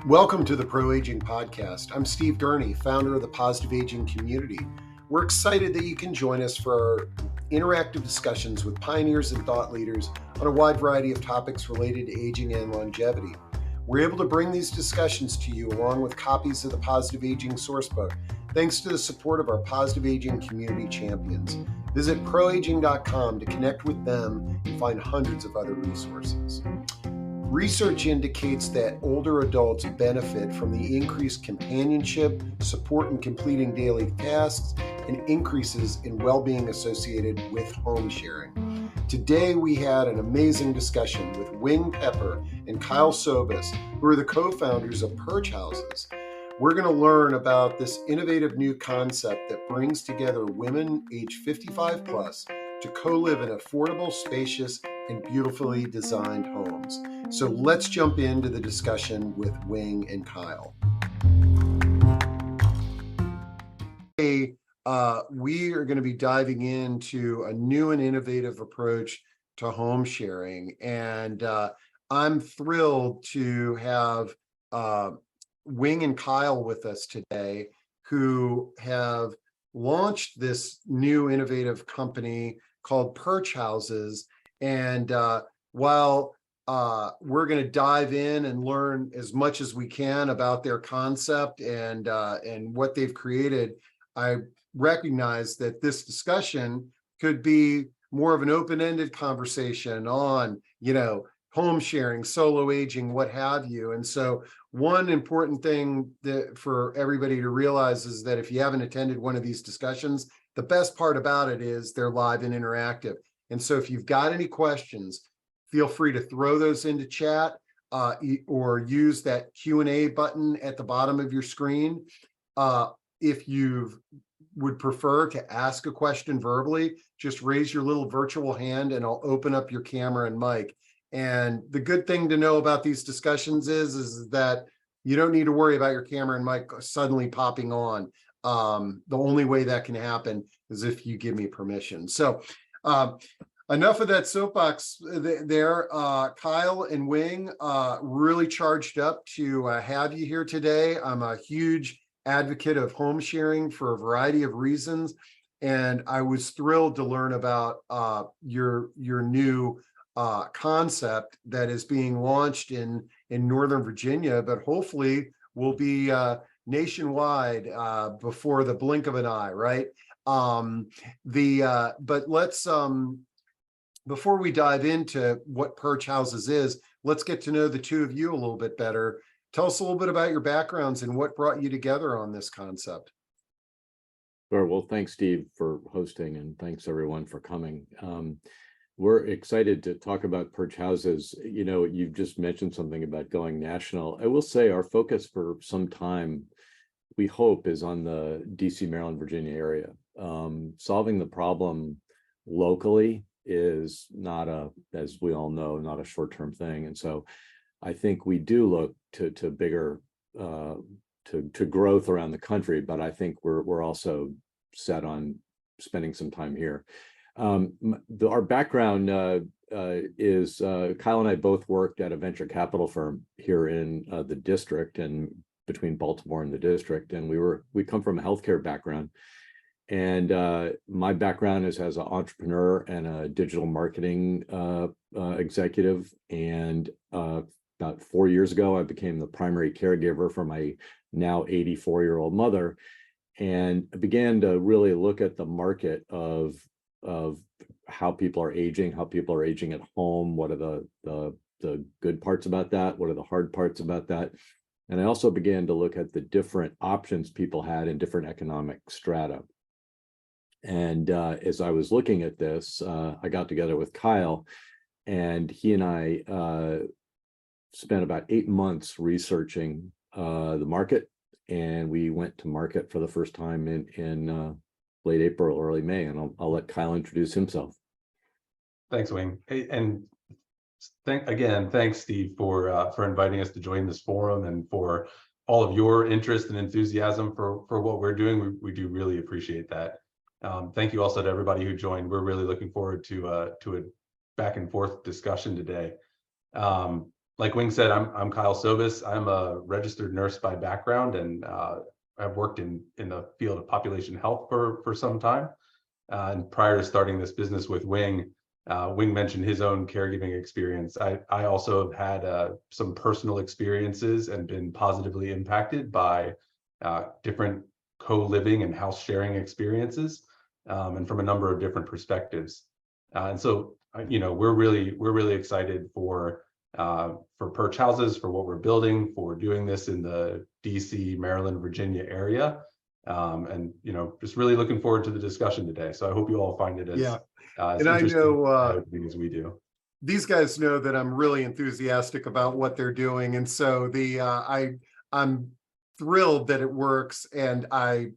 Welcome to the Pro Aging Podcast. I'm Steve Gurney, founder of the Positive Aging Community. We're excited that you can join us for our interactive discussions with pioneers and thought leaders on a wide variety of topics related to aging and longevity. We're able to bring these discussions to you along with copies of the Positive Aging Sourcebook, thanks to the support of our Positive Aging Community champions. Visit proaging.com to connect with them and find hundreds of other resources. Research indicates that older adults benefit from the increased companionship, support in completing daily tasks, and increases in well-being associated with home sharing. Today, we had an amazing discussion with Wing Pepper and Kyle Sobus, who are the co-founders of Perch houses. We're going to learn about this innovative new concept that brings together women age 55 plus to co-live in affordable, spacious, and beautifully designed homes. So let's jump into the discussion with Wing and Kyle. Today, we are going to be diving into a new and innovative approach to home sharing. And I'm thrilled to have Wing and Kyle with us today, who have launched this new innovative company called Perch Houses. And while we're going to dive in and learn as much as we can about their concept and what they've created, I recognize that this discussion could be more of an open-ended conversation on, home sharing, solo aging, what have you. And so one important thing that for everybody to realize is that if you haven't attended one of these discussions, the best part about it is they're live and interactive. And so if you've got any questions, feel free to throw those into chat or use that Q&A button at the bottom of your screen. If you would prefer to ask a question verbally, just raise your little virtual hand and I'll open up your camera and mic. And the good thing to know about these discussions is that you don't need to worry about your camera and mic suddenly popping on. The only way that can happen is if you give me permission. So enough of that soapbox there. Kyle and Wing, really charged up to have you here today. I'm a huge advocate of home sharing for a variety of reasons. And I was thrilled to learn about your new concept that is being launched in Northern Virginia, but hopefully will be nationwide before the blink of an eye, right? But let's before we dive into what Perch Houses is, let's get to know the two of you a little bit better. Tell us a little bit about your backgrounds and what brought you together on this concept. Sure. Well, thanks, Steve, for hosting, and thanks everyone for coming. We're excited to talk about Perch Houses. You've just mentioned something about going national. I will say our focus for some time, we hope, is on the DC, Maryland, Virginia area. Solving the problem locally is not as we all know, not a short-term thing. And so I think we do look to bigger, to growth around the country, but I think we're also set on spending some time here. Our background is Kyle and I both worked at a venture capital firm here in the district and between Baltimore and the district. And we come from a healthcare background. And my background is as an entrepreneur and a digital marketing executive. And about 4 years ago, I became the primary caregiver for my now 84-year-old mother, and began to really look at the market of how people are aging at home. What are the good parts about that? What are the hard parts about that? And I also began to look at the different options people had in different economic strata. And as I was looking at this, I got together with Kyle, and he and I spent about 8 months researching the market, and we went to market for the first time in late April, early May, and I'll let Kyle introduce himself. Thanks, Wing. And thanks, Steve, for inviting us to join this forum and for all of your interest and enthusiasm for what we're doing. We do really appreciate that. Thank you also to everybody who joined. We're really looking forward to a back and forth discussion today. like Wing said, I'm Kyle Sobus. I'm a registered nurse by background, and I've worked in the field of population health for some time. And prior to starting this business with Wing, Wing mentioned his own caregiving experience. I also have had some personal experiences and been positively impacted by different co-living and house sharing experiences, and from a number of different perspectives. And so, we're really excited for Perch houses, for what we're building, for doing this in the DC, Maryland, Virginia area. And just really looking forward to the discussion today. So I hope you all find it as and I know as we do. These guys know that I'm really enthusiastic about what they're doing, and so I'm thrilled that it works, and I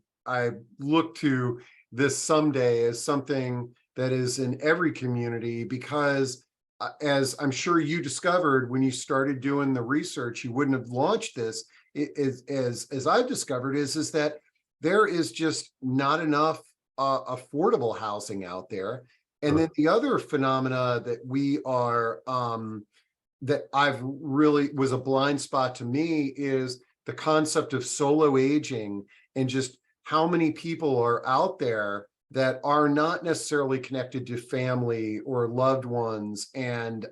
look to this someday as something that is in every community, because as I'm sure you discovered when you started doing the research, you wouldn't have launched this. As I've discovered is that there is just not enough affordable housing out there. And then the other phenomena that we are that I've really was a blind spot to me is the concept of solo aging, and just how many people are out there that are not necessarily connected to family or loved ones. And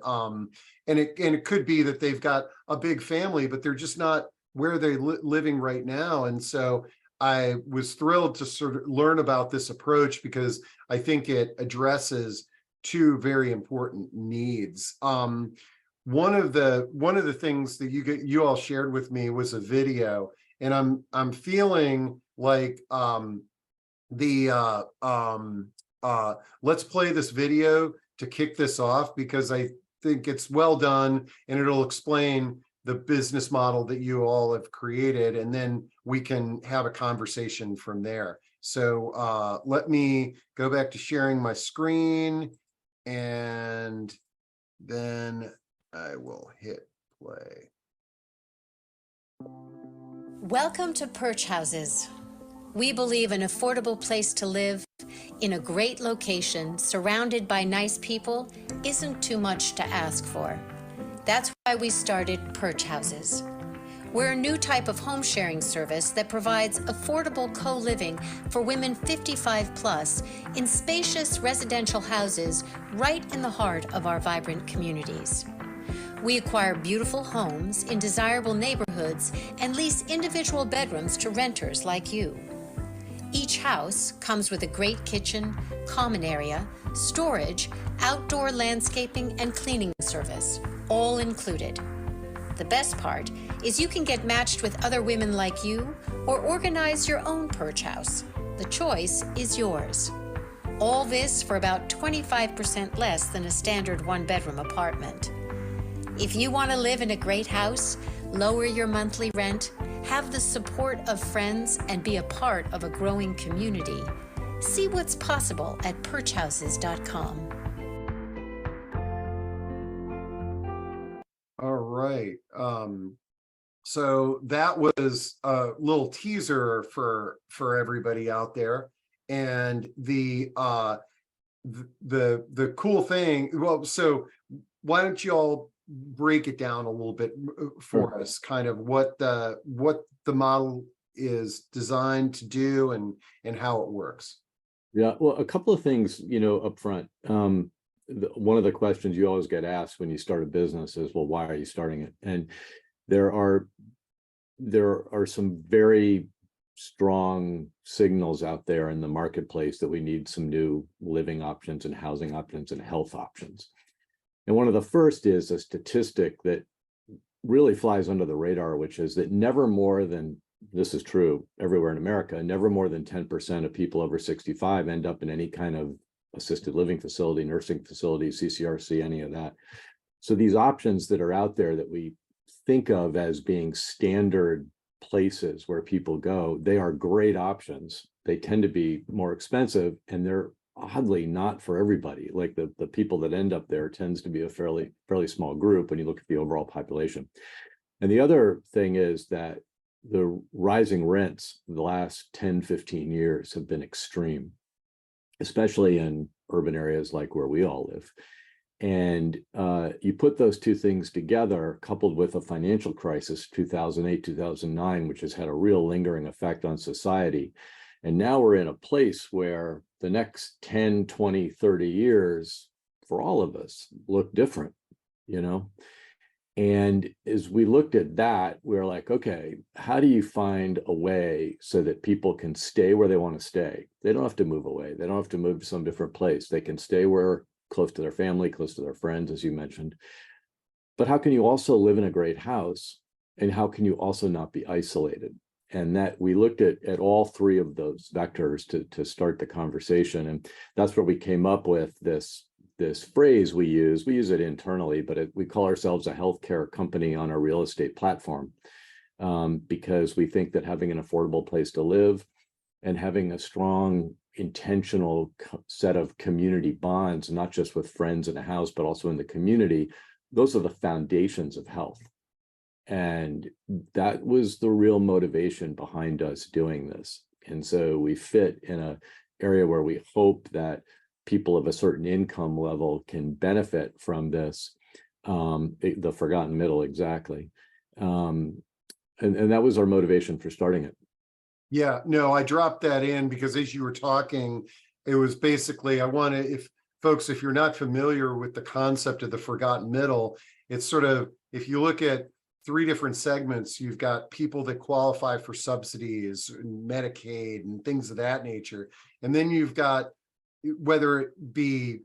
it could be that they've got a big family, but they're just not where they're living right now. And so I was thrilled to sort of learn about this approach, because I think it addresses two very important needs. One of the things that you all shared with me was a video, and I'm feeling like let's play this video to kick this off, because I think it's well done and it'll explain the business model that you all have created, and then we can have a conversation from there. So let me go back to sharing my screen, and then I will hit play. Welcome to Perch Houses. We believe an affordable place to live in a great location surrounded by nice people isn't too much to ask for. That's why we started Perch Houses. We're a new type of home sharing service that provides affordable co-living for women 55 plus in spacious residential houses right in the heart of our vibrant communities. We acquire beautiful homes in desirable neighborhoods and lease individual bedrooms to renters like you. Each house comes with a great kitchen, common area, storage, outdoor landscaping, and cleaning service, all included. The best part is you can get matched with other women like you or organize your own Perch house. The choice is yours. All this for about 25% less than a standard one-bedroom apartment. If you want to live in a great house, lower your monthly rent, have the support of friends, and be a part of a growing community, see what's possible at perchhouses.com. All right. So that was a little teaser for everybody out there. And the cool thing, well, so why don't you all break it down a little bit for us, kind of what the model is designed to do and how it works? Yeah, well, a couple of things, up front. One of the questions you always get asked when you start a business is, well, why are you starting it? And there are some very strong signals out there in the marketplace that we need some new living options and housing options and health options. And one of the first is a statistic that really flies under the radar, which is that never more than, this is true everywhere in America, never more than 10% of people over 65 end up in any kind of assisted living facility, nursing facility, CCRC, any of that. So these options that are out there that we think of as being standard places where people go, they are great options. They tend to be more expensive, and they're oddly not for everybody. Like the people that end up there tends to be a fairly small group when you look at the overall population. And the other thing is that the rising rents the last 10, 15 years have been extreme, especially in urban areas like where we all live. And you put those two things together, coupled with a financial crisis, 2008, 2009, which has had a real lingering effect on society. And now we're in a place where the next 10, 20, 30 years for all of us look different, you know? And as we looked at that, we were like, okay, how do you find a way so that people can stay where they want to stay? They don't have to move away. They don't have to move to some different place. They can stay where, close to their family, close to their friends, as you mentioned. But how can you also live in a great house? And how can you also not be isolated? And that we looked at all three of those vectors to start the conversation. And that's where we came up with this phrase we use it internally, but we call ourselves a healthcare company on a real estate platform, because we think that having an affordable place to live and having a strong, intentional set of community bonds, not just with friends in a house, but also in the community, those are the foundations of health. And that was the real motivation behind us doing this. And so we fit in an area where we hope that people of a certain income level can benefit from this, the forgotten middle, exactly. And that was our motivation for starting it. Yeah, no, I dropped that in because as you were talking, it was basically, I want to, if you're not familiar with the concept of the forgotten middle, it's sort of, if you look at three different segments, you've got people that qualify for subsidies, Medicaid, and things of that nature. And then you've got, whether it be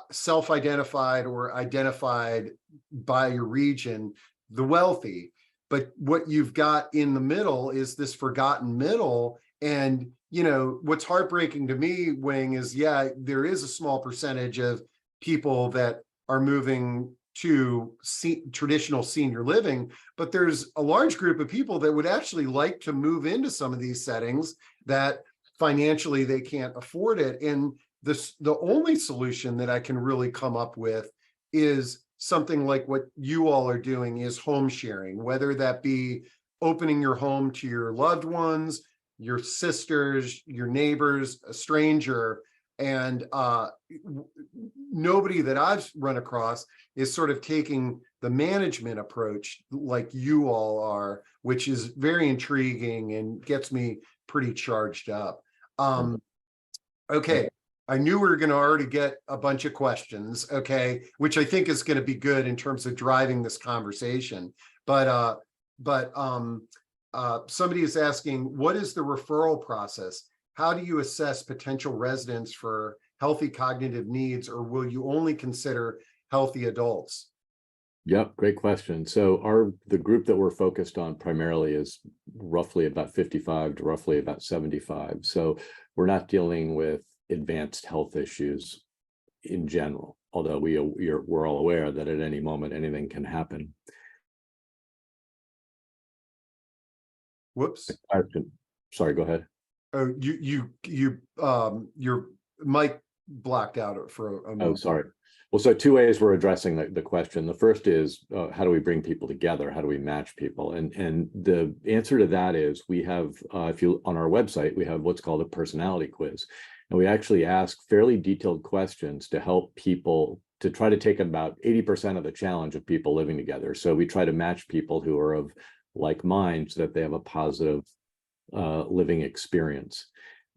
self-identified or identified by your region, the wealthy. But what you've got in the middle is this forgotten middle. And, you know, what's heartbreaking to me, Wing, is, yeah, there is a small percentage of people that are moving to traditional senior living, but there's a large group of people that would actually like to move into some of these settings that financially they can't afford it. And the only solution that I can really come up with is something like what you all are doing, is home sharing, whether that be opening your home to your loved ones, your sisters, your neighbors, a stranger. And nobody that I've run across is sort of taking the management approach like you all are, which is very intriguing and gets me pretty charged up. Okay, I knew we were going to already get a bunch of questions, okay, which I think is going to be good in terms of driving this conversation. But somebody is asking, what is the referral process? How do you assess potential residents for healthy cognitive needs, or will you only consider healthy adults? Yep, great question. So the group that we're focused on primarily is roughly about 55 to roughly about 75. So we're not dealing with advanced health issues in general, although we're all aware that at any moment anything can happen. Whoops. Sorry, go ahead. Oh, your mic blacked out for a moment. Oh, sorry. Well, so two ways we're addressing the question. The first is, how do we bring people together? How do we match people? And the answer to that is, we have, on our website, we have what's called a personality quiz. And we actually ask fairly detailed questions to help people, to try to take about 80% of the challenge of people living together. So we try to match people who are of like mind so that they have a positive living experience.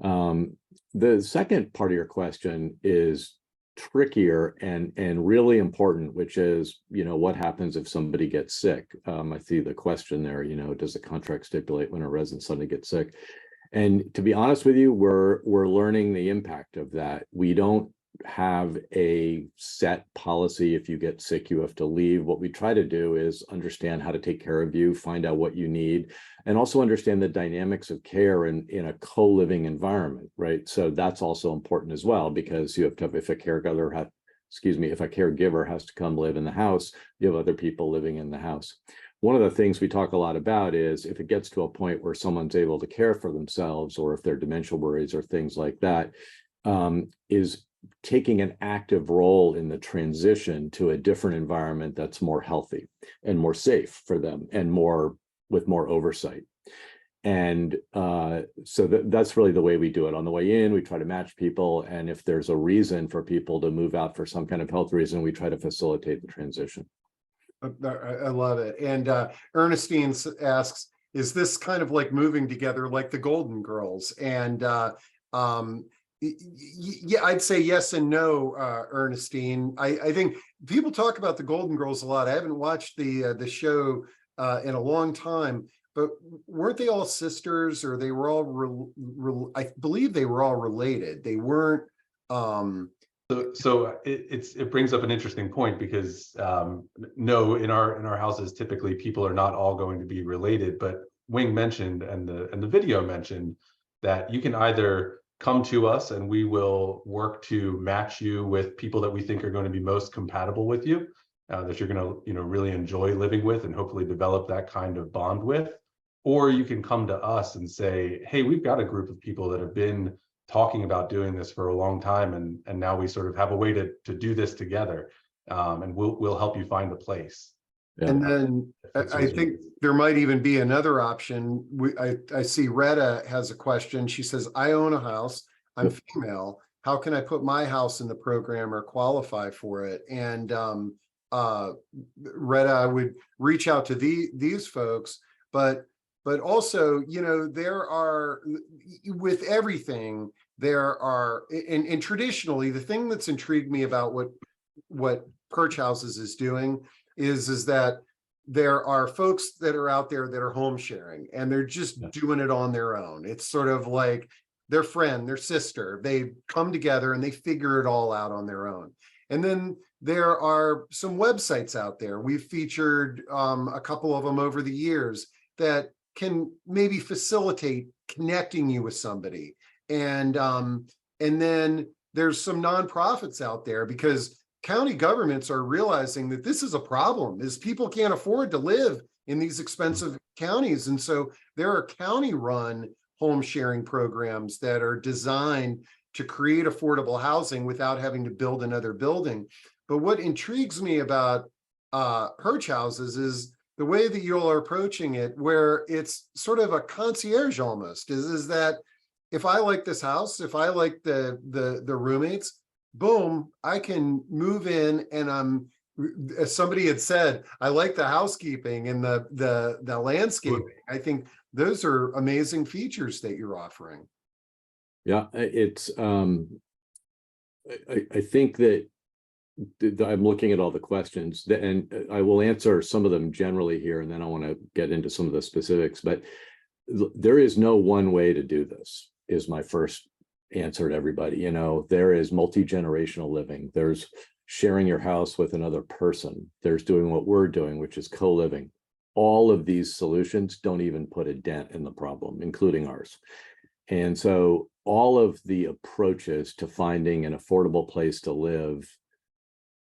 The second part of your question is trickier and really important, which is, what happens if somebody gets sick? I see the question there, does the contract stipulate when a resident suddenly gets sick? And to be honest with you, we're learning the impact of that. We don't have a set policy. If you get sick, you have to leave. What we try to do is understand how to take care of you, find out what you need, and also understand the dynamics of care in a co-living environment, right? So that's also important as well, because you have to, if a caregiver has to come live in the house, you have other people living in the house. One of the things we talk a lot about is, if it gets to a point where someone's able to care for themselves, or if they're dementia worries or things like that, is taking an active role in the transition to a different environment that's more healthy and more safe for them, and with more oversight. And so that's really the way we do it. On the way in, we try to match people. And if there's a reason for people to move out for some kind of health reason, we try to facilitate the transition. I love it. And Ernestine asks, is this kind of like moving together like the Golden Girls? And yeah, I'd say yes and no, Ernestine. I think people talk about the Golden Girls a lot. I haven't watched the show in a long time, but weren't they all sisters, or they were all I believe they were all related. They weren't. So it brings up an interesting point, because no, in our houses typically people are not all going to be related, but Wing mentioned and the video mentioned that you can either come to us and we will work to match you with people that we think are going to be most compatible with you, that you're going to really enjoy living with and hopefully develop that kind of bond with. Or you can come to us and say, hey, we've got a group of people that have been talking about doing this for a long time, and now we sort of have a way to do this together, and we'll help you find a place. Yeah. And then I think there might even be another option. I see Retta has a question. She says, I own a house, I'm female, how can I put my house in the program or qualify for it? And Retta, I would reach out to these folks, but also, there are, with everything, there are, and traditionally, the thing that's intrigued me about what Perch Houses is doing is that there are folks that are out there that are home sharing, and they're just doing it on their own. It's sort of like their friend, their sister, they come together and they figure it all out on their own. And then there are some websites out there. We've featured a couple of them over the years that can maybe facilitate connecting you with somebody. And then there's some nonprofits out there, because county governments are realizing that this is a problem, is people can't afford to live in these expensive counties. And so there are county-run home sharing programs that are designed to create affordable housing without having to build another building. But what intrigues me about Perch Houses is the way that you all are approaching it, where it's sort of a concierge almost, is that if I like this house, if I like the roommates, boom, I can move in, and as somebody had said, I like the housekeeping and the landscaping. I think those are amazing features that you're offering. Yeah, it's I think that I'm looking at all the questions, and I will answer some of them generally here, and then I want to get into some of the specifics. But there is no one way to do this, is my first answer to everybody. There is multi-generational living. There's sharing your house with another person. There's doing what we're doing, which is co-living. All of these solutions don't even put a dent in the problem, including ours. And so all of the approaches to finding an affordable place to live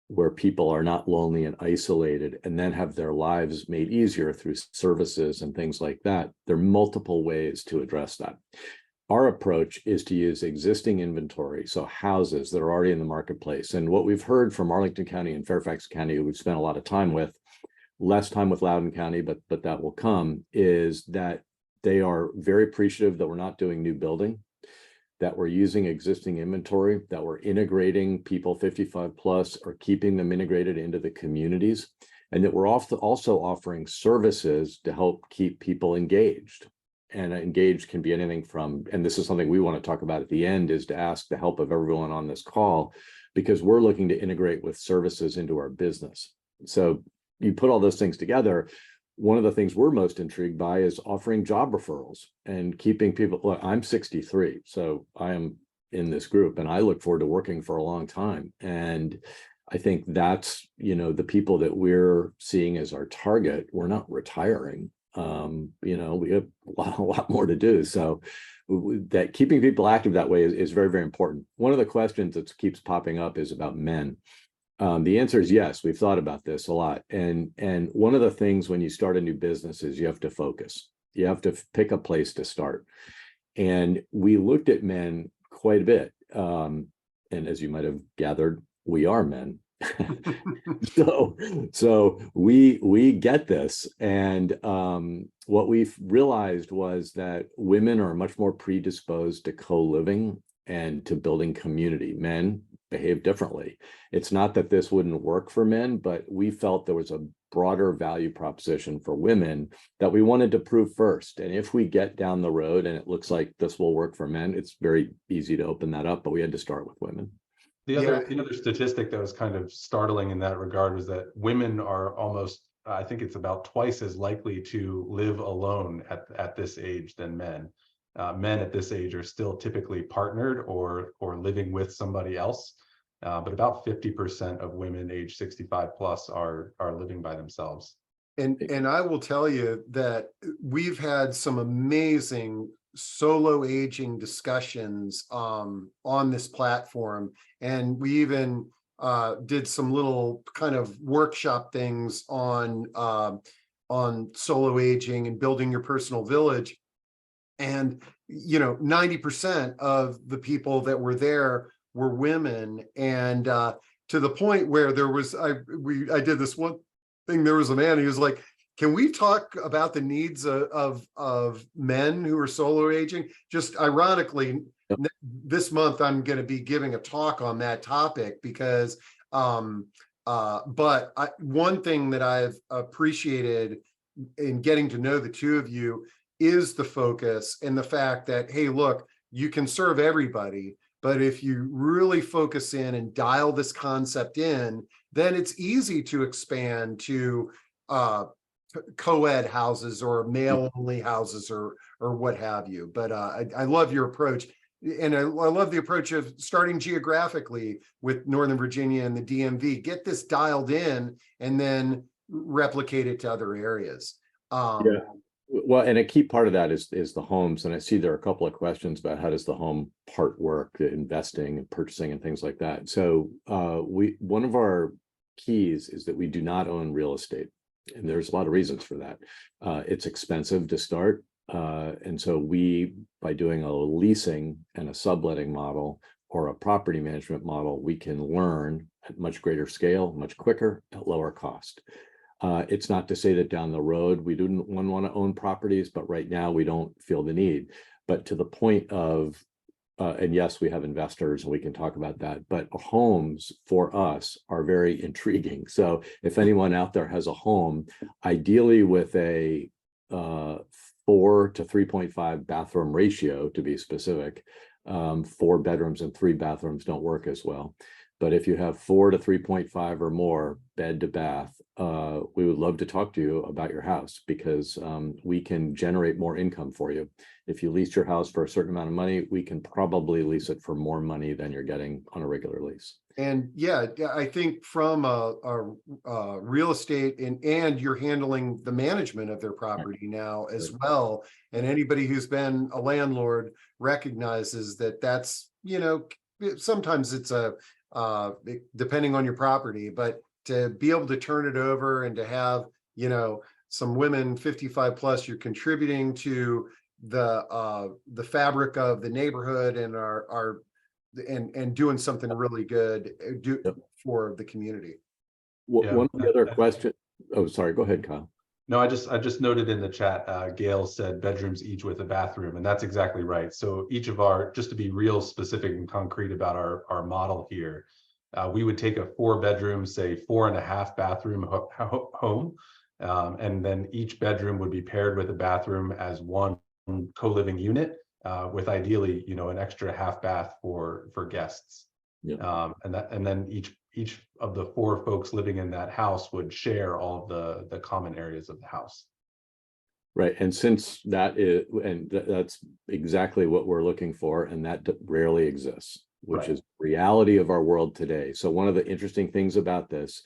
where people are not lonely and isolated, and then have their lives made easier through services and things like that, there are multiple ways to address that. Our approach is to use existing inventory, so houses that are already in the marketplace. And what we've heard from Arlington County and Fairfax County, who we've spent a lot of time with, less time with Loudoun County, but that will come, is that they are very appreciative that we're not doing new building, that we're using existing inventory, that we're integrating people 55 plus, or keeping them integrated into the communities, and that we're also offering services to help keep people engaged. And engaged can be anything from, and this is something we want to talk about at the end, is to ask the help of everyone on this call, because we're looking to integrate with services into our business. So you put all those things together. One of the things we're most intrigued by is offering job referrals and keeping people. Look, I'm 63, so I am in this group, and I look forward to working for a long time. And I think that's, the people that we're seeing as our target. We're not retiring. We have a lot more to do. So that keeping people active that way is very, very important. One of the questions that keeps popping up is about men. The answer is yes, we've thought about this a lot. And one of the things when you start a new business is you have to focus. You have to pick a place to start. And we looked at men quite a bit. And as you might have gathered, we are men. So we get this, and what we've realized was that women are much more predisposed to co-living and to building community. Men behave differently. It's not that this wouldn't work for men, but we felt there was a broader value proposition for women that we wanted to prove first. And if we get down the road and it looks like this will work for men, it's very easy to open that up, but we had to start with women. The other statistic that was kind of startling in that regard was that women are almost, I think it's about twice as likely to live alone at this age than men. Men at this age are still typically partnered or living with somebody else, but about 50% of women age 65 plus are living by themselves. And I will tell you that we've had some amazing solo aging discussions on this platform, and we even did some little kind of workshop things on solo aging and building your personal village. And 90% of the people that were there were women, and to the point where there was I did this one thing. There was a man, he was like, can we talk about the needs of men who are solo aging? Just ironically, this month I'm going to be giving a talk on that topic, because one thing that I've appreciated in getting to know the two of you is the focus and the fact that, hey, look, you can serve everybody, but if you really focus in and dial this concept in, then it's easy to expand to co-ed houses or male-only houses or what have you. But I love your approach, and I love the approach of starting geographically with Northern Virginia and the DMV. Get this dialed in and then replicate it to other areas. Yeah. Well, and a key part of that is the homes. And I see there are a couple of questions about how does the home part work, the investing and purchasing and things like that. So one of our keys is that we do not own real estate. And there's a lot of reasons for that. It's expensive to start. And so by doing a leasing and a subletting model or a property management model, we can learn at much greater scale, much quicker, at lower cost. It's not to say that down the road we don't want to own properties, but right now we don't feel the need. But to the point of, and yes, we have investors and we can talk about that, but homes for us are very intriguing. So if anyone out there has a home, ideally with a 4 to 3.5 bathroom ratio, to be specific, 4 bedrooms and 3 bathrooms don't work as well. But if you have 4 to 3.5 or more bed to bath, we would love to talk to you about your house, because we can generate more income for you. If you lease your house for a certain amount of money, we can probably lease it for more money than you're getting on a regular lease. And yeah, I think from a real estate and you're handling the management of their property now as well. And anybody who's been a landlord recognizes that that's, sometimes it's depending on your property, but to be able to turn it over and to have, some women 55 plus, you're contributing to the fabric of the neighborhood and and doing something really good for the community. One of the other question. Oh, sorry. Go ahead, Kyle. No, I just noted in the chat, Gail said bedrooms each with a bathroom, and that's exactly right. So each of just to be real specific and concrete about our model here, we would take a 4-bedroom, say 4.5 bathroom home, and then each bedroom would be paired with a bathroom as one co-living unit, with ideally, an extra half bath for guests. Yeah. And then each of the 4 folks living in that house would share all of the common areas of the house. Right. And since that's exactly what we're looking for, and that rarely exists, which is reality of our world today. So one of the interesting things about this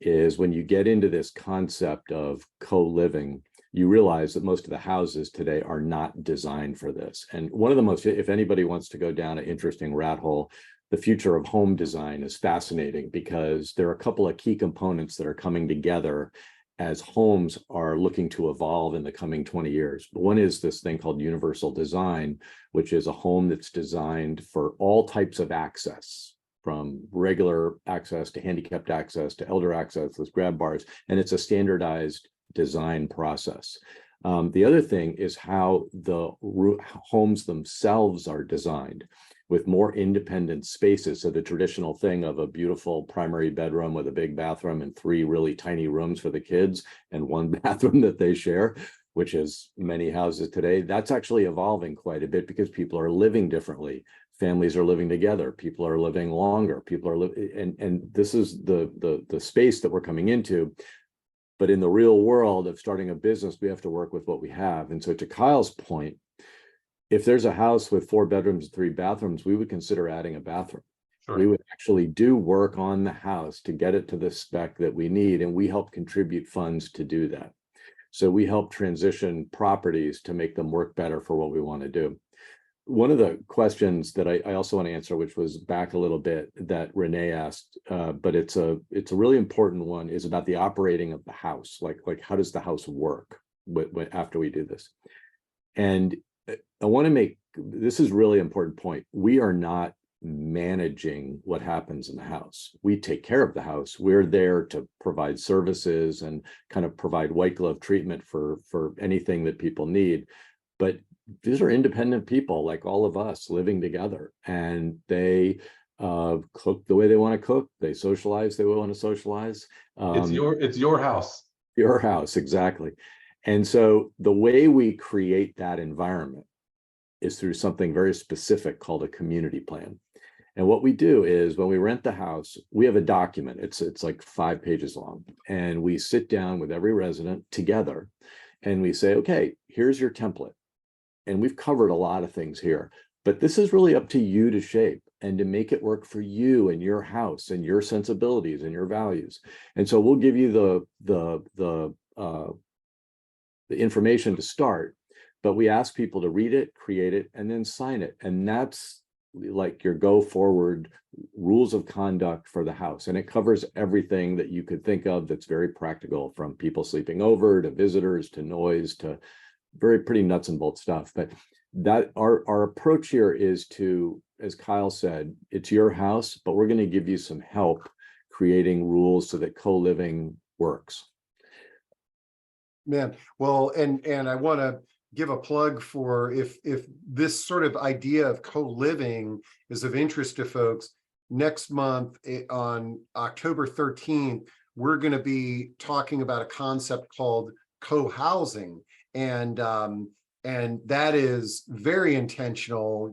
is when you get into this concept of co-living, you realize that most of the houses today are not designed for this. And one of the most, if anybody wants to go down an interesting rat hole, the future of home design is fascinating, because there are a couple of key components that are coming together as homes are looking to evolve in the coming 20 years. One is this thing called universal design, which is a home that's designed for all types of access, from regular access to handicapped access to elder access, with grab bars, and it's a standardized design process. The other thing is how the homes themselves are designed, with more independent spaces. So the traditional thing of a beautiful primary bedroom with a big bathroom and 3 really tiny rooms for the kids and 1 bathroom that they share, which is many houses today, that's actually evolving quite a bit because people are living differently. Families are living together. People are living longer. People are living, and this is the space that we're coming into. But in the real world of starting a business, we have to work with what we have. And so to Kyle's point, if there's a house with 4 bedrooms and 3 bathrooms, we would consider adding a bathroom. Sure. We would actually do work on the house to get it to the spec that we need, and we help contribute funds to do that. So we help transition properties to make them work better for what we want to do. One of the questions that I also want to answer, which was back a little bit, that Renee asked, but it's a really important one, is about the operating of the house. Like how does the house work after we do this? And I want to make, this is really important point. We are not managing what happens in the house. We take care of the house. We're there to provide services and kind of provide white glove treatment for anything that people need. But these are independent people like all of us living together, and they cook the way they want to cook. They socialize the way they want to socialize. It's your house. Your house, exactly. And so the way we create that environment is through something very specific called a community plan. And what we do is when we rent the house, we have a document. It's like 5 pages long, and we sit down with every resident together and we say, okay, here's your template. And we've covered a lot of things here, but this is really up to you to shape and to make it work for you and your house and your sensibilities and your values. And so we'll give you the information to start, but we ask people to read it, create it, and then sign it. And that's like your go forward rules of conduct for the house. And it covers everything that you could think of that's very practical, from people sleeping over to visitors to noise to pretty nuts and bolts stuff. But that our approach here is to, as Kyle said, it's your house, but we're going to give you some help creating rules so that co-living works. Man, well, and I want to give a plug for if this sort of idea of co-living is of interest to folks. Next month on October 13th, we're going to be talking about a concept called co-housing. And that is very intentional,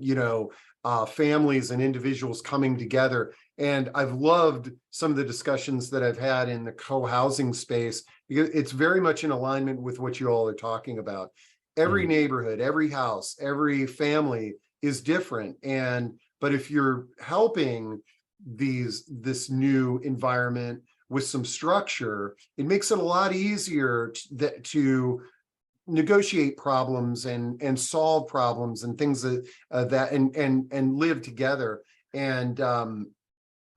families and individuals coming together. And I've loved some of the discussions that I've had in the co-housing space, because it's very much in alignment with what you all are talking about. Every neighborhood, every house, every family is different. But if you're helping this new environment with some structure, it makes it a lot easier to negotiate problems and solve problems and things and live together. And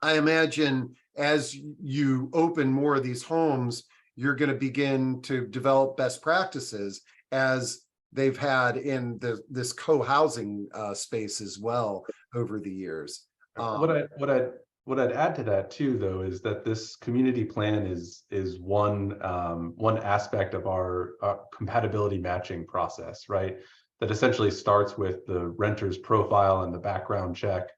I imagine as you open more of these homes, you're going to begin to develop best practices as they've had in this co-housing space as well over the years. What I'd add to that too, though, is that this community plan is one aspect of our compatibility matching process, right? That essentially starts with the renter's profile and the background check,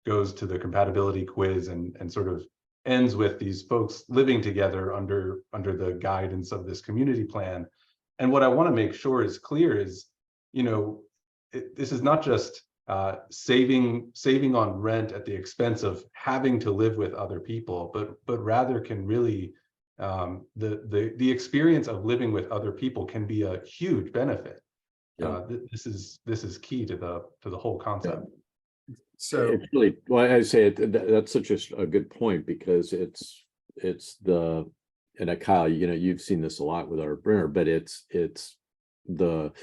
goes to the compatibility quiz, and sort of ends with these folks living together under the guidance of this community plan. And what I want to make sure is clear is, this is not just saving on rent at the expense of having to live with other people, but rather can really the experience of living with other people can be a huge benefit. Yeah. This is key to the whole concept. Yeah. So it's really, well, I say that's such a good point, because it's the, and Kyle, you've seen this a lot with our Brenner, but it's the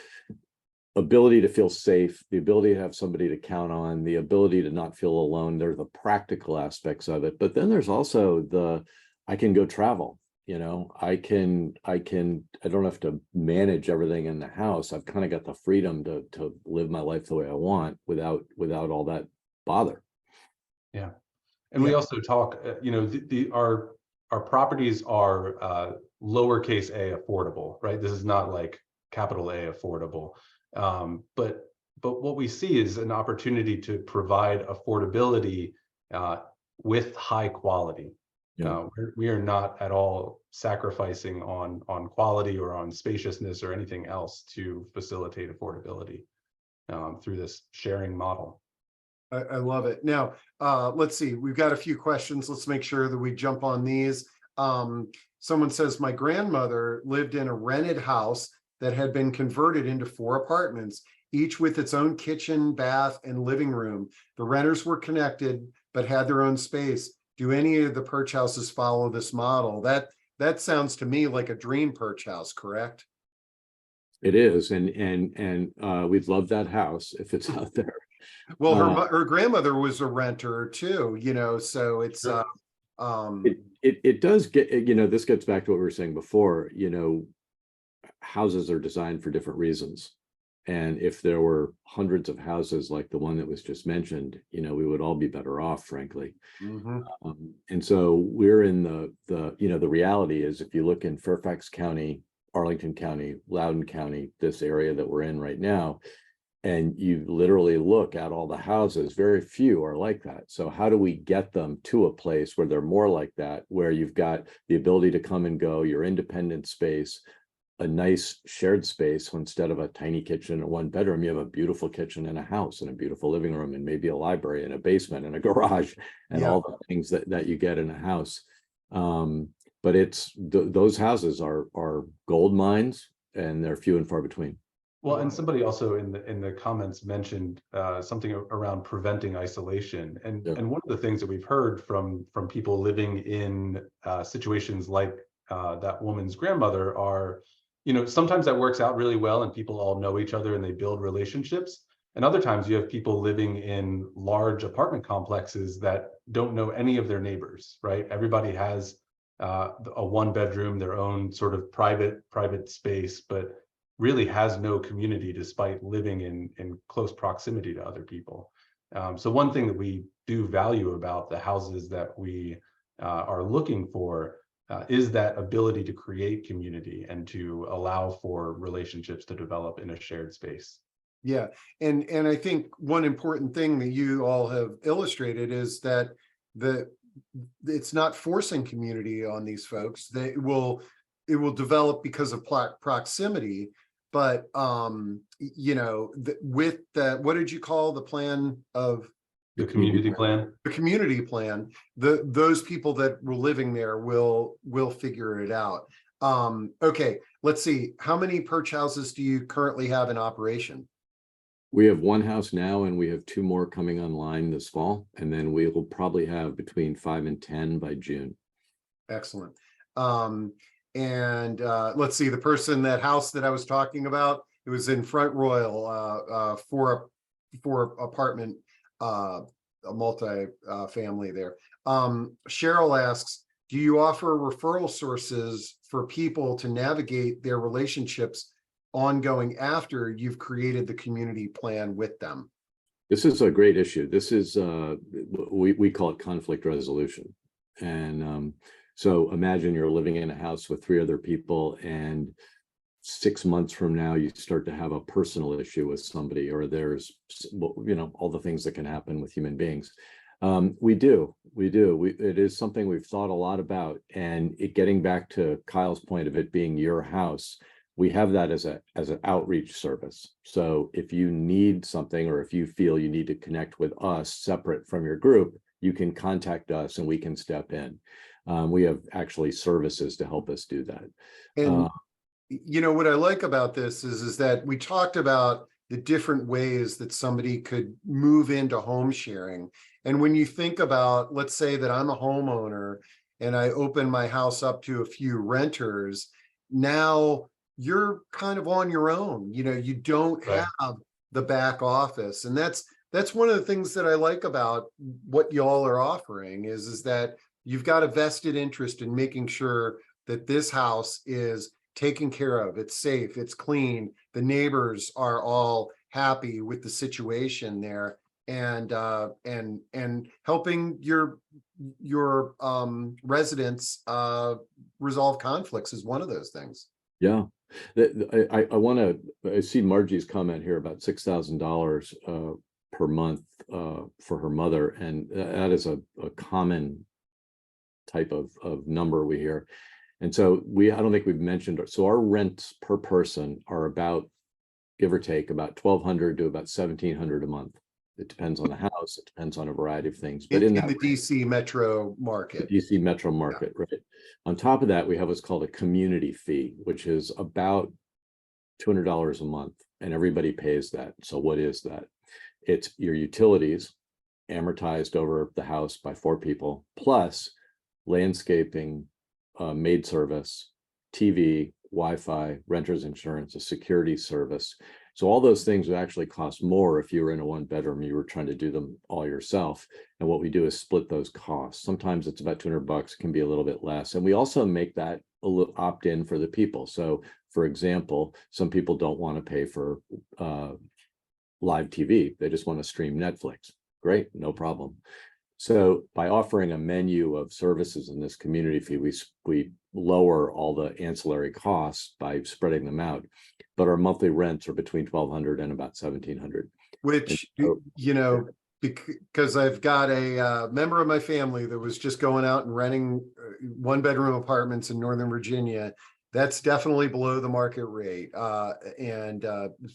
ability to feel safe, the ability to have somebody to count on, the ability to not feel alone. There are the practical aspects of it, but then there's also I can go travel. I don't have to manage everything in the house. I've kind of got the freedom to live my life the way I want without all that bother. Yeah. And we Yeah. also talk, our properties are lowercase a affordable, right? This is not like capital A affordable. But what we see is an opportunity to provide affordability with high quality. Yeah. We are not at all sacrificing on quality or on spaciousness or anything else to facilitate affordability through this sharing model. I love it. Now, let's see, we've got a few questions. Let's make sure that we jump on these. Someone says, my grandmother lived in a rented house that had been converted into 4 apartments, each with its own kitchen, bath, and living room. The renters were connected, but had their own space. Do any of the Perch houses follow this model? That sounds to me like a dream Perch house, correct? It is, and we'd love that house if it's out there. Well, her grandmother was a renter too, so it's Sure. It does get, this gets back to what we were saying before, houses are designed for different reasons. And if there were hundreds of houses like the one that was just mentioned, we would all be better off, frankly. Mhm. And so we're in the reality is, if you look in Fairfax County, Arlington County, Loudoun County, this area that we're in right now, and you literally look at all the houses, very few are like that. So how do we get them to a place where they're more like that, where you've got the ability to come and go, your independent space, a nice shared space? So instead of a tiny kitchen or 1 bedroom, you have a beautiful kitchen and a house and a beautiful living room and maybe a library and a basement and a garage and all the things that you get in a house. But it's those houses are gold mines, and they're few and far between. Well, and somebody also in the comments mentioned something around preventing isolation, and one of the things that we've heard from people living in situations like that woman's grandmother are, sometimes that works out really well and people all know each other and they build relationships, and other times you have people living in large apartment complexes that don't know any of their neighbors, right? Everybody has a 1 bedroom, their own sort of private space, but really has no community despite living in close proximity to other people. So one thing that we do value about the houses that we are looking for is that ability to create community and to allow for relationships to develop in a shared space. Yeah, and I think one important thing that you all have illustrated is that it's not forcing community on these folks. It will develop because of proximity. But with the, what did you call the plan of the community plan? The community plan. Those people that were living there will figure it out. Okay, let's see. How many Perch houses do you currently have in operation? We have 1 house now, and we have 2 more coming online this fall, and then we will probably have between 5 and 10 by June. Excellent. And let's see, that house that I was talking about, it was in Front Royal, for apartment, a multi-family there. Cheryl asks, do you offer referral sources for people to navigate their relationships ongoing after you've created the community plan with them? This is a great issue. This is we call it conflict resolution. And so imagine you're living in a house with 3 other people, and 6 months from now you start to have a personal issue with somebody, or there's all the things that can happen with human beings. We do. It is something we've thought a lot about, and getting back to Kyle's point of it being your house, we have that as an outreach service. So if you need something, or if you feel you need to connect with us separate from your group, you can contact us and we can step in. We have actually services to help us do that. And what I like about this is that we talked about the different ways that somebody could move into home sharing. And when you think about, let's say that I'm a homeowner and I open my house up to a few renters, now you're kind of on your own. You don't have the back office. And that's one of the things that I like about what y'all are offering is that you've got a vested interest in making sure that this house is taken care of, it's safe, it's clean, the neighbors are all happy with the situation there. and helping your residents resolve conflicts is one of those things. Yeah, I want to. I see Margie's comment here about $6,000 per month for her mother, and that is a common type of number we hear. And so I don't think we've mentioned. So our rents per person are about, give or take, about $1,200 to about $1,700 a month. It depends on the house. It depends on a variety of things. But in the that DC metro market. the DC metro market, right? On top of that, we have what's called a community fee, which is about $200 a month, and everybody pays that. So what is that? It's your utilities amortized over the house by 4 people, plus landscaping, maid service, TV, Wi-Fi, renter's insurance, a security service. So all those things would actually cost more if you were in a 1-bedroom, you were trying to do them all yourself. And what we do is split those costs. Sometimes it's about $200, it can be a little bit less. And we also make that a little opt-in for the people. So for example, some people don't want to pay for live TV. They just want to stream Netflix. Great, no problem. So by offering a menu of services in this community fee, we lower all the ancillary costs by spreading them out. But our monthly rents are between $1,200 and about $1,700. Which, because I've got a member of my family that was just going out and renting 1-bedroom apartments in Northern Virginia. That's definitely below the market rate.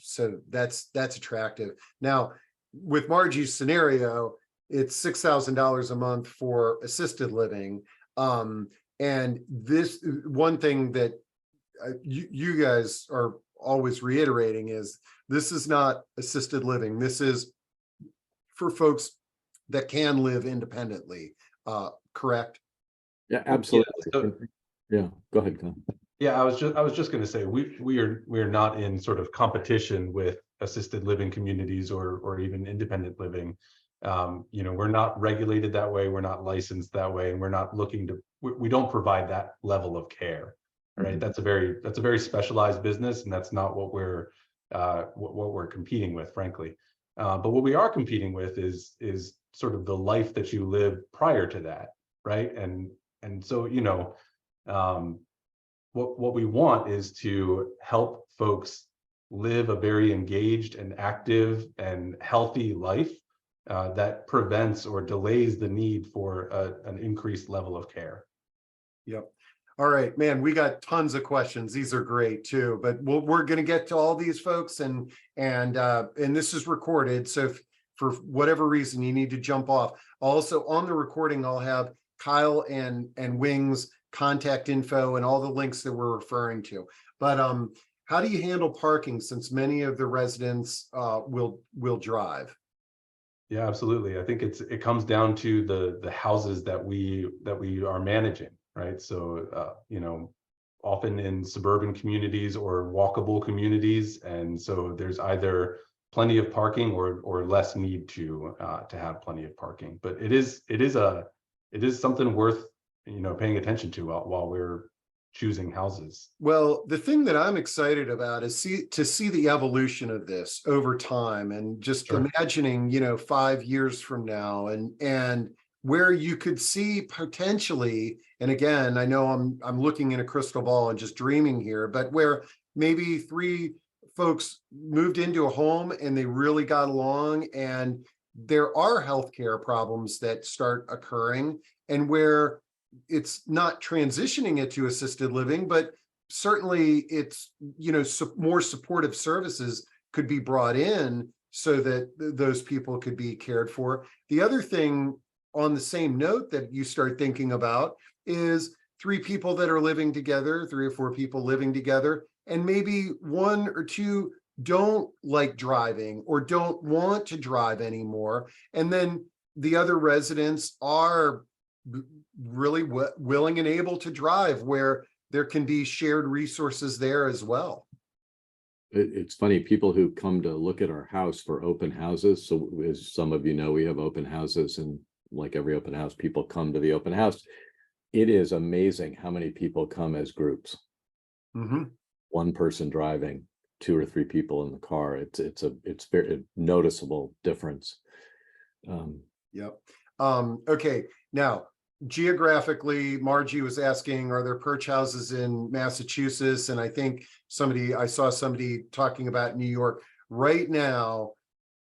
So that's attractive. Now, with Margie's scenario, it's $6,000 a month for assisted living. And this one thing that you guys are always reiterating is this is not assisted living. This is for folks that can live independently. Correct? Yeah, absolutely. Yeah, go ahead. Yeah, I was just going to say we are not in sort of competition with assisted living communities or even independent living. We're not regulated that way. We're not licensed that way, and we're not looking to. We don't provide that level of care, right? Mm-hmm. That's a very specialized business, and that's not what we're competing with, frankly. But what we are competing with is sort of the life that you live prior to that, right? And so what we want is to help folks live a very engaged and active and healthy life that prevents or delays the need for an increased level of care. Yep. All right, man, we got tons of questions. These are great too, but we're going to get to all these folks, and this is recorded. So if for whatever reason you need to jump off, also on the recording, I'll have Kyle and Wing's contact info and all the links that we're referring to. But how do you handle parking, since many of the residents will drive? Yeah, absolutely. I think it comes down to the houses that we are managing, right? So often in suburban communities or walkable communities, and so there's either plenty of parking or less need to have plenty of parking. But it is something worth paying attention to while we're choosing houses. Well, the thing that I'm excited about is to see the evolution of this over time, and just Sure. imagining 5 years from now, and where you could see potentially, and again, I know I'm looking in a crystal ball and just dreaming here, but where maybe 3 folks moved into a home and they really got along, and there are healthcare problems that start occurring, and where it's not transitioning it to assisted living, but certainly it's, more supportive services could be brought in so that those people could be cared for. The other thing on the same note that you start thinking about is 3 people that are living together, 3 or 4 people living together, and maybe 1 or 2 don't like driving or don't want to drive anymore. And then the other residents are really willing and able to drive, where there can be shared resources there as well. It's funny, people who come to look at our house for open houses. So as some of you know, we have open houses, and like every open house, people come to the open house. It is amazing how many people come as groups. Mm-hmm. 1 person driving, 2 or 3 people in the car. It's very noticeable difference. Yep. Okay. Now, geographically, Margie was asking, are there perch houses in Massachusetts? And I think I saw somebody talking about New York. Right now,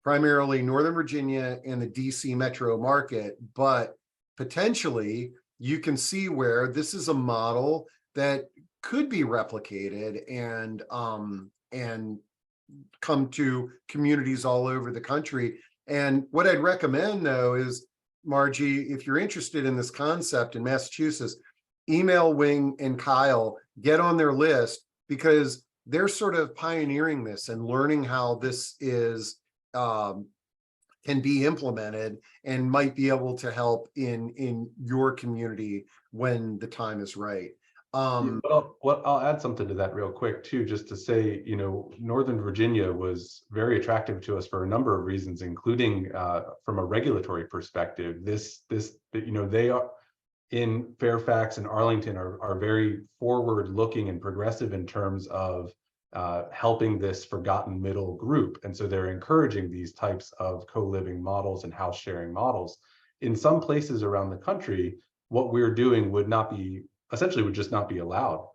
primarily Northern Virginia and the DC metro market, but potentially you can see where this is a model that could be replicated and come to communities all over the country. And what I'd recommend, though, is, Margie, if you're interested in this concept in Massachusetts, email Wing and Kyle, get on their list, because they're sort of pioneering this and learning how this is can be implemented and might be able to help in your community when the time is right. I'll add something to that real quick too, just to say, Northern Virginia was very attractive to us for a number of reasons, including from a regulatory perspective. They are in Fairfax and Arlington are very forward-looking and progressive in terms of helping this forgotten middle group, and so they're encouraging these types of co-living models and house sharing models. In some places around the country, what we're doing would just not be allowed.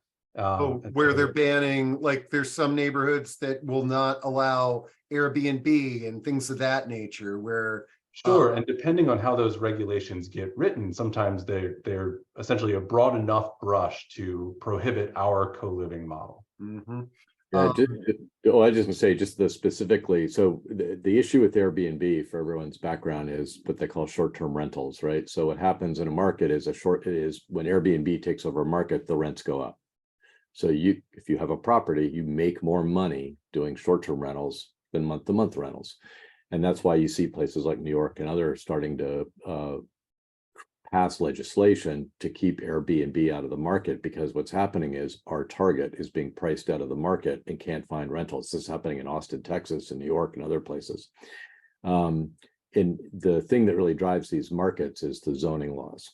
Where they're banning, like there's some neighborhoods that will not allow Airbnb and things of that nature, where sure, and depending on how those regulations get written, sometimes they're essentially a broad enough brush to prohibit our co-living model. Yeah, I just gonna say specifically. So the issue with Airbnb, for everyone's background, is what they call short-term rentals, right? So what happens in a market is when Airbnb takes over a market, the rents go up. So if you have a property, you make more money doing short-term rentals than month-to-month rentals, and that's why you see places like New York and others starting to pass legislation to keep Airbnb out of the market, because what's happening is our target is being priced out of the market and can't find rentals. This is happening in Austin, Texas, and New York and other places. And the thing that really drives these markets is the zoning laws.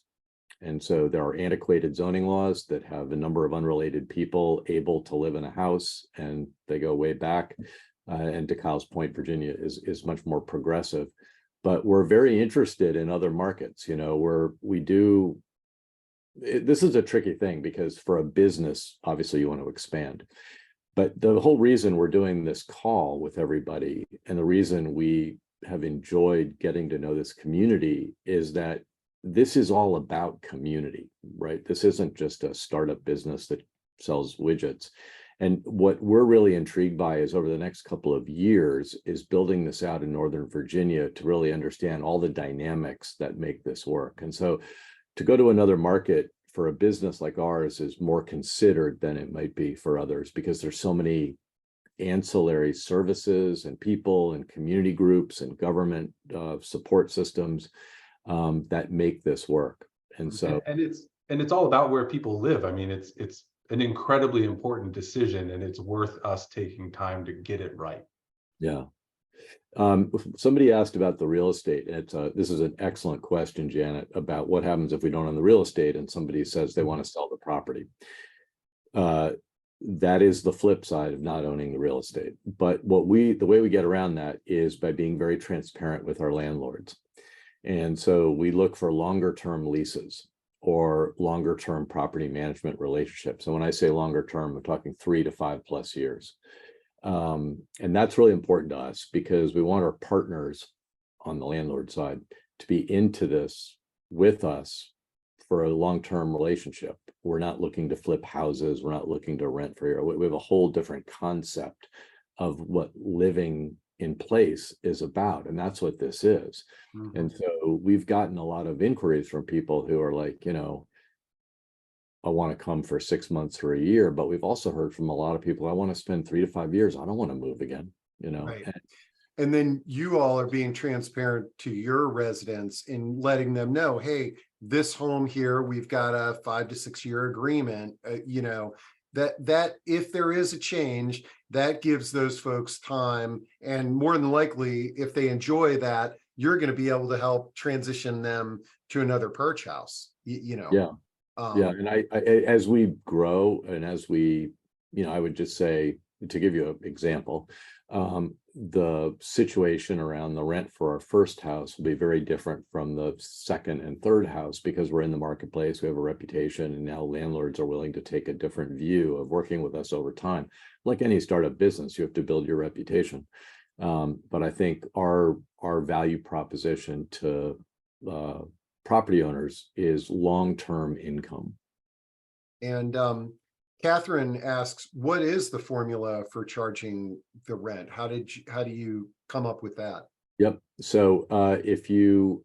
And so there are antiquated zoning laws that have a number of unrelated people able to live in a house, and they go way back. And to Kyle's point, Virginia is much more progressive. But we're very interested in other markets, this is a tricky thing, because for a business, obviously you want to expand. But the whole reason we're doing this call with everybody, and the reason we have enjoyed getting to know this community, is that this is all about community, right? This isn't just a startup business that sells widgets. And what we're really intrigued by is, over the next couple of years, is building this out in Northern Virginia to really understand all the dynamics that make this work. And so to go to another market for a business like ours is more considered than it might be for others, because there's so many ancillary services and people and community groups and government support systems that make this work. And so it's all about where people live. I mean, it's an incredibly important decision, and it's worth us taking time to get it right. Yeah. Somebody asked about the real estate. This is an excellent question, Janet, about what happens if we don't own the real estate and somebody says they want to sell the property. That is the flip side of not owning the real estate. But the way we get around that is by being very transparent with our landlords. And so we look for longer term leases or longer term property management relationships. So when I say longer term, I'm talking 3 to 5+ years. And that's really important to us, because we want our partners on the landlord side to be into this with us for a long-term relationship. We're not looking to flip houses. We're not looking to rent for here. We have a whole different concept of what living in place is about, and that's what this is. Mm-hmm. And so we've gotten a lot of inquiries from people who are like, I want to come for 6 months or a year, but we've also heard from a lot of people, I want to spend 3 to 5 years. I don't want to move again, Right. And then you all are being transparent to your residents in letting them know, hey, this home here, we've got a 5 to 6 year agreement, that if there is a change, that gives those folks time. And more than likely, if they enjoy that, you're going to be able to help transition them to another Perch house, Yeah. And I as we grow, and as we, I would just say, to give you an example, the situation around the rent for our first house will be very different from the second and third house because we're in the marketplace, we have a reputation, and now landlords are willing to take a different view of working with us over time. Like any startup business, you have to build your reputation. But I think our value proposition to property owners is long-term income. And Catherine asks, what is the formula for charging the rent? How do you come up with that? Yep. So if you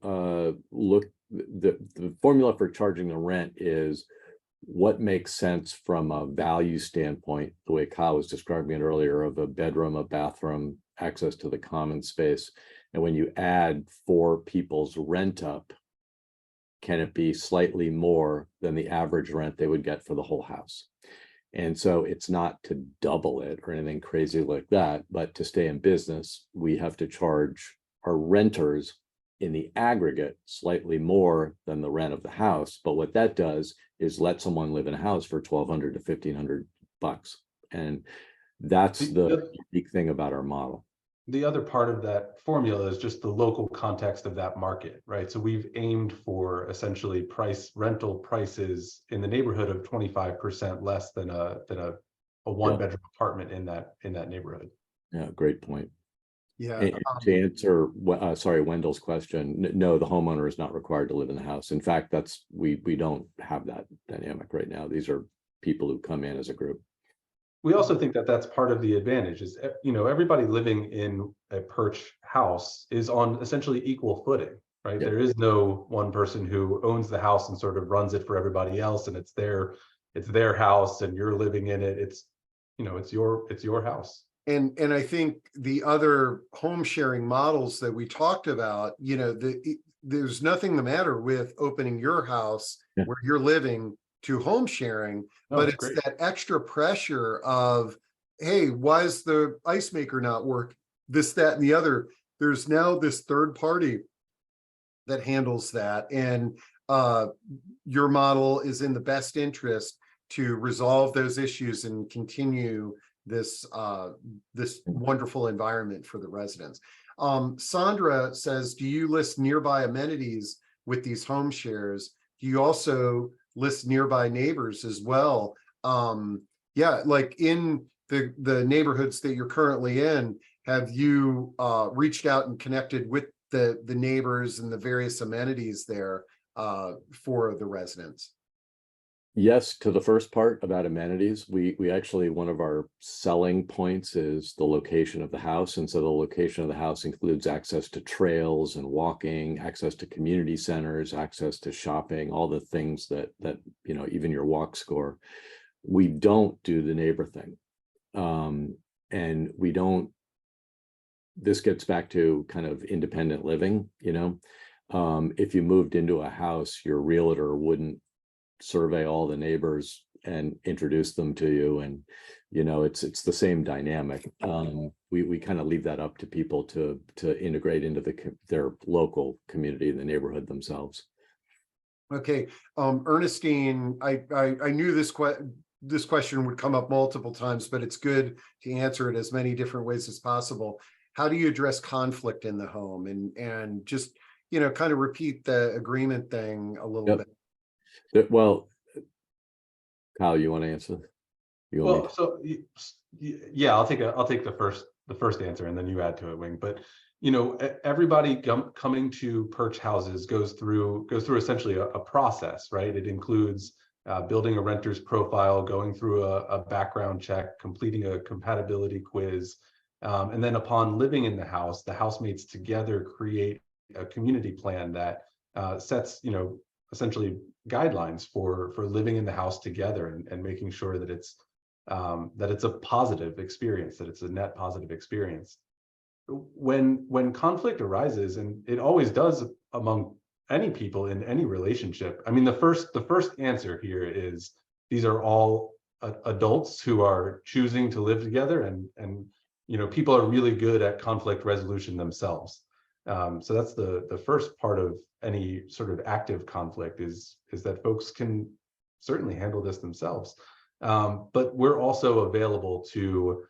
look, the formula for charging the rent is what makes sense from a value standpoint, the way Kyle was describing it earlier, of a bedroom, a bathroom, access to the common space. And when you add 4 people's rent up, can it be slightly more than the average rent they would get for the whole house? And so it's not to double it or anything crazy like that, but to stay in business, we have to charge our renters in the aggregate slightly more than the rent of the house. But what that does is let someone live in a house for $1,200 to $1,500. And that's the unique thing about our model. The other part of that formula is just the local context of that market, right? So we've aimed for essentially rental prices in the neighborhood of 25% less than a one-bedroom apartment in that neighborhood. Yeah, great point. Yeah. And to answer, sorry, Wendell's question, no, the homeowner is not required to live in the house. In fact, we don't have that dynamic right now. These are people who come in as a group. We also think that that's part of the advantage is, everybody living in a Perch house is on essentially equal footing, right? Yep. There is no one person who owns the house and sort of runs it for everybody else, and it's their house and you're living in it. It's your house. And I think the other home sharing models that we talked about, there's nothing the matter with opening your house where you're living to home sharing, but it's that extra pressure of, hey, why is the ice maker not work? This, that, and the other. There's now this third party that handles that. And your model is in the best interest to resolve those issues and continue this wonderful environment for the residents. Sandra says, do you list nearby amenities with these home shares? Do you also list nearby neighbors as well? Yeah, like in the neighborhoods that you're currently in, have you reached out and connected with the neighbors and the various amenities there for the residents? Yes, to the first part about amenities, we actually, one of our selling points is the location of the house. And so the location of the house includes access to trails and walking, access to community centers, access to shopping, all the things that even your walk score. We don't do the neighbor thing. And we don't, this gets back to kind of independent living, if you moved into a house, your realtor wouldn't survey all the neighbors and introduce them to you, and it's the same dynamic. We kind of leave that up to people to integrate into their local community, the neighborhood themselves. Okay, Ernestine, I knew this question would come up multiple times, but it's good to answer it as many different ways as possible. How do you address conflict in the home, and just kind of repeat the agreement thing a little bit? Well, Kyle, you want to answer? So yeah, I'll take the first answer, and then you add to it, Wing. But everybody coming to Perch houses goes through essentially a process, right? It includes building a renter's profile, going through a background check, completing a compatibility quiz, and then upon living in the housemates together create a community plan that sets essentially guidelines for living in the house together and making sure that it's a positive experience, that it's a net positive experience. When conflict arises, and it always does among any people in any relationship, I mean, the first answer here is these are all adults who are choosing to live together, and people are really good at conflict resolution themselves. So that's the first part of any sort of active conflict is that folks can certainly handle this themselves. But we're also available to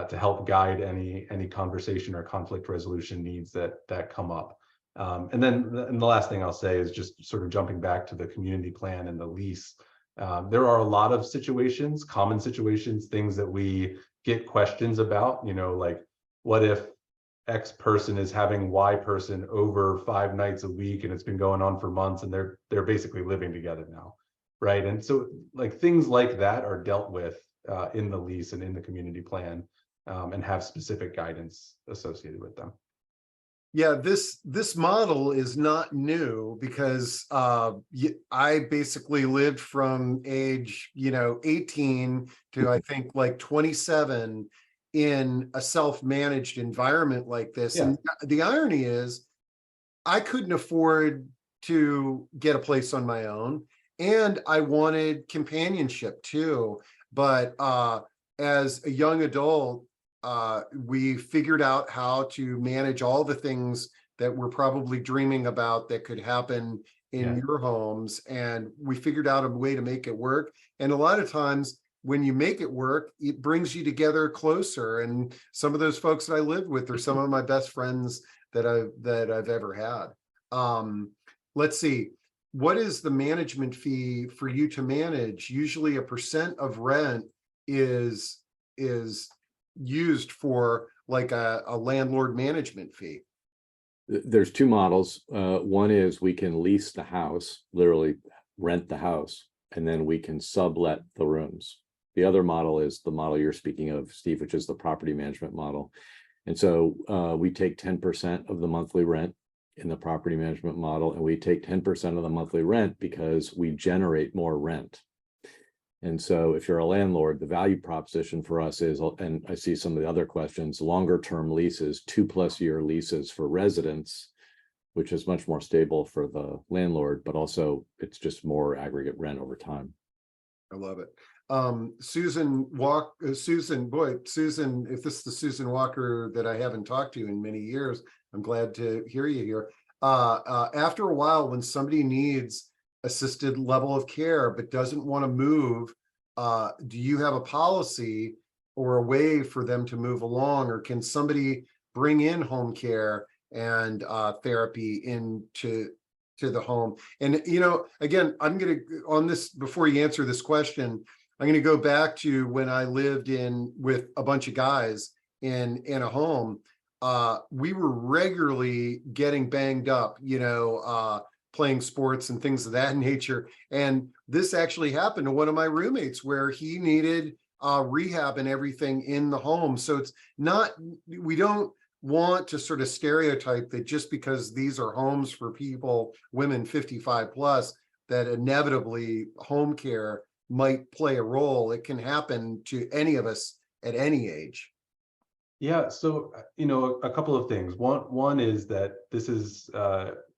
to help guide any conversation or conflict resolution needs that come up. And the last thing I'll say is just sort of jumping back to the community plan and the lease. There are a lot of situations, common situations, things that we get questions about, like what if X person is having Y person over 5 nights a week and it's been going on for months and they're basically living together now, right? And so like things like that are dealt with in the lease and in the community plan, and have specific guidance associated with them. Yeah, this model is not new because I basically lived from age 18 to I think like 27 in a self-managed environment like this. Yeah. And the irony is I couldn't afford to get a place on my own, and I wanted companionship too. But as a young adult, we figured out how to manage all the things that we're probably dreaming about that could happen in your homes. And we figured out a way to make it work. And a lot of times when you make it work, it brings you together closer. And some of those folks that I lived with are some of my best friends that I've ever had. Let's see. What is the management fee for you to manage? Usually a percent of rent is used for like a landlord management fee. There's two models. One is we can lease the house, literally rent the house, and then we can sublet the rooms. The other model is the model you're speaking of, Steve, which is the property management model. And so we take 10% of the monthly rent in the property management model, and we take 10% of the monthly rent because we generate more rent. And so if you're a landlord, the value proposition for us is, and I see some of the other questions, longer term leases, 2+ year leases for residents, which is much more stable for the landlord, but also it's just more aggregate rent over time. I love it. Susan, if this is the Susan Walker that I haven't talked to in many years, I'm glad to hear you here. After a while, when somebody needs assisted level of care but doesn't want to move, do you have a policy or a way for them to move along, or can somebody bring in home care and therapy into the home? And again, I'm going to, on this, before you answer this question, I'm going to go back to when I lived with a bunch of guys in a home. We were regularly getting banged up, playing sports and things of that nature. And this actually happened to one of my roommates where he needed rehab and everything in the home. So it's not, we don't want to sort of stereotype that just because these are homes for people, women 55 plus, that inevitably home care might play a role. It can happen to any of us at any age. Yeah, so a couple of things. One is that this is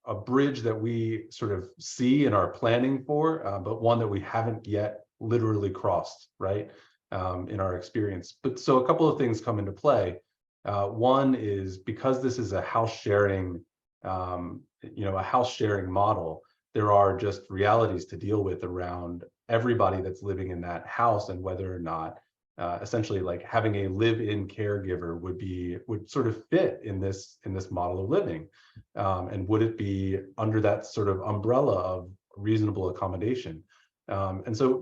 a bridge that we sort of see and are planning for, but one that we haven't yet literally crossed, right? In our experience. But so a couple of things come into play. One is because this is a house sharing, model, there are just realities to deal with around everybody that's living in that house and whether or not essentially like having a live-in caregiver would sort of fit in this model of living, and would it be under that sort of umbrella of reasonable accommodation? And so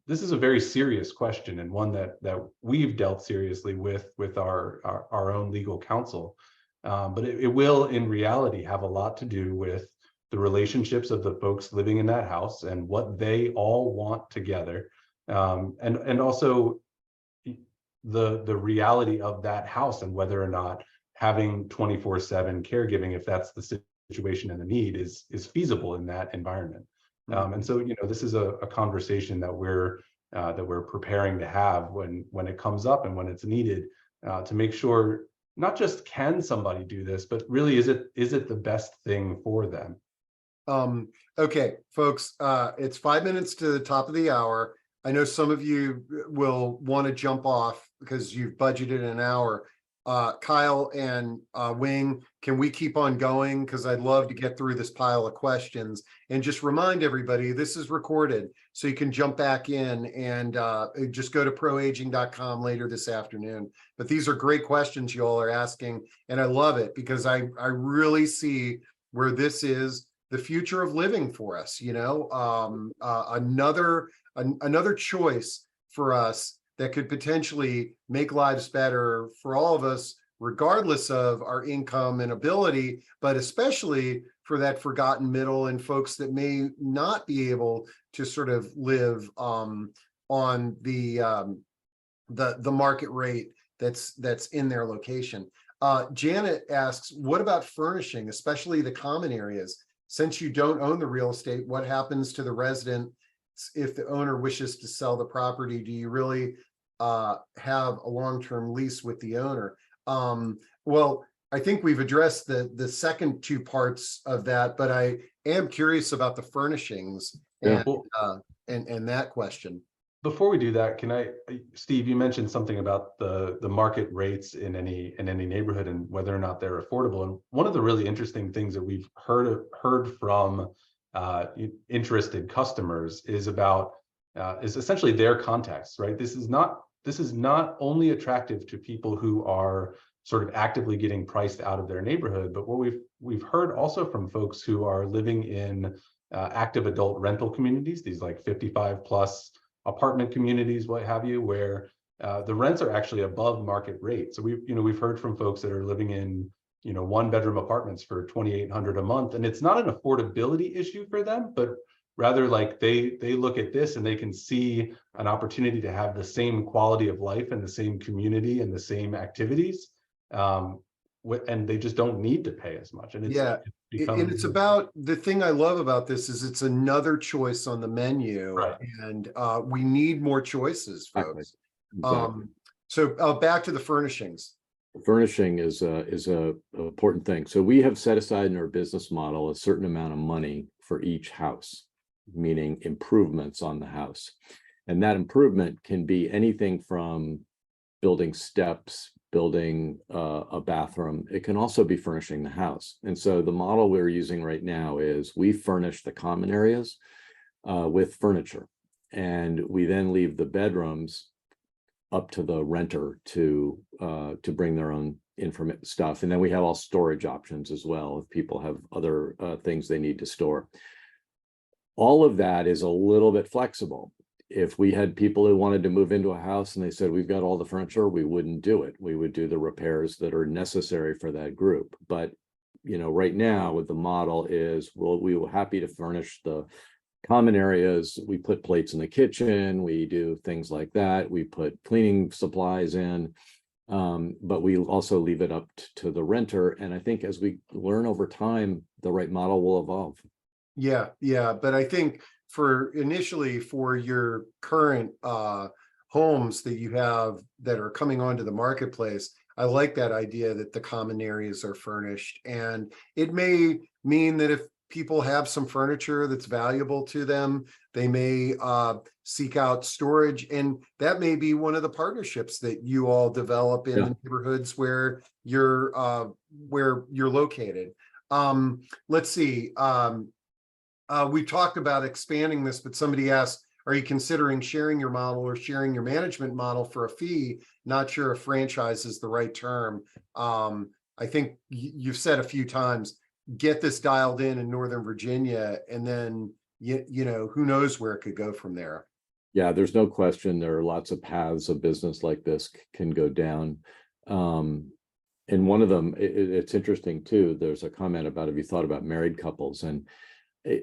this is a very serious question, and one that we've dealt seriously with our own legal counsel, but it will in reality have a lot to do with the relationships of the folks living in that house and what they all want together. And also the reality of that house and whether or not having 24/7 caregiving, if that's the situation and the need, is feasible in that environment. And so this is a conversation that we're preparing to have when it comes up and when it's needed, to make sure not just can somebody do this, but really is it the best thing for them? Okay, folks, it's 5 minutes to the top of the hour. I know some of you will want to jump off because you've budgeted an hour. Kyle and Wing, can we keep on going? Because I'd love to get through this pile of questions and just remind everybody this is recorded, so you can jump back in and just go to proaging.com later this afternoon. But these are great questions you all are asking, and I love it because I really see where this is the future of living for us. Another choice for us that could potentially make lives better for all of us, regardless of our income and ability, but especially for that forgotten middle and folks that may not be able to sort of live on the market rate that's in their location. Janet asks, what about furnishing, especially the common areas? Since you don't own the real estate, what happens to the resident if the owner wishes to sell the property? Do you really have a long-term lease with the owner? Well, I think we've addressed the second two parts of that, but I am curious about the furnishings and that question. Before we do that, Steve, you mentioned something about the market rates in any neighborhood and whether or not they're affordable. And one of the really interesting things that we've heard from interested customers is essentially their context, right? This is not only attractive to people who are sort of actively getting priced out of their neighborhood, but what we've heard also from folks who are living in active adult rental communities, these like 55 plus apartment communities, what have you, where the rents are actually above market rate. So we've heard from folks that are living in 1-bedroom apartments for $2,800 a month, and it's not an affordability issue for them, but rather like they look at this and they can see an opportunity to have the same quality of life and the same community and the same activities, and they just don't need to pay as much. And it's about, the thing I love about this is it's another choice on the menu, right? And we need more choices, folks. Exactly. So back to the furnishings. Furnishing is a important thing. So we have set aside in our business model a certain amount of money for each house, meaning improvements on the house. And that improvement can be anything from building steps, building a bathroom. It can also be furnishing the house. And so the model we're using right now is we furnish the common areas with furniture, and we then leave the bedrooms up to the renter to bring their own stuff. And then we have all storage options as well if people have other things they need to store. All of that is a little bit flexible. If we had people who wanted to move into a house and they said, we've got all the furniture, we wouldn't do it. We would do the repairs that are necessary for that group. But, right now with the model is, we were happy to furnish the common areas. We put plates in the kitchen, we do things like that. We put cleaning supplies in, but we also leave it up to the renter. And I think as we learn over time, the right model will evolve. Yeah. But I think initially for your current homes that you have that are coming onto the marketplace, I like that idea that the common areas are furnished. And it may mean that if people have some furniture that's valuable to them, they may seek out storage, and that may be one of the partnerships that you all develop in the neighborhoods where you're located. Let's see. We talked about expanding this, but somebody asked, are you considering sharing your model or sharing your management model for a fee? Not sure if franchise is the right term. I think you've said a few times, get this dialed in Northern Virginia, and then who knows where it could go from there. Yeah, there's no question there are lots of paths a business like this can go down. And one of them, it's interesting too, there's a comment about, have you thought about married couples? And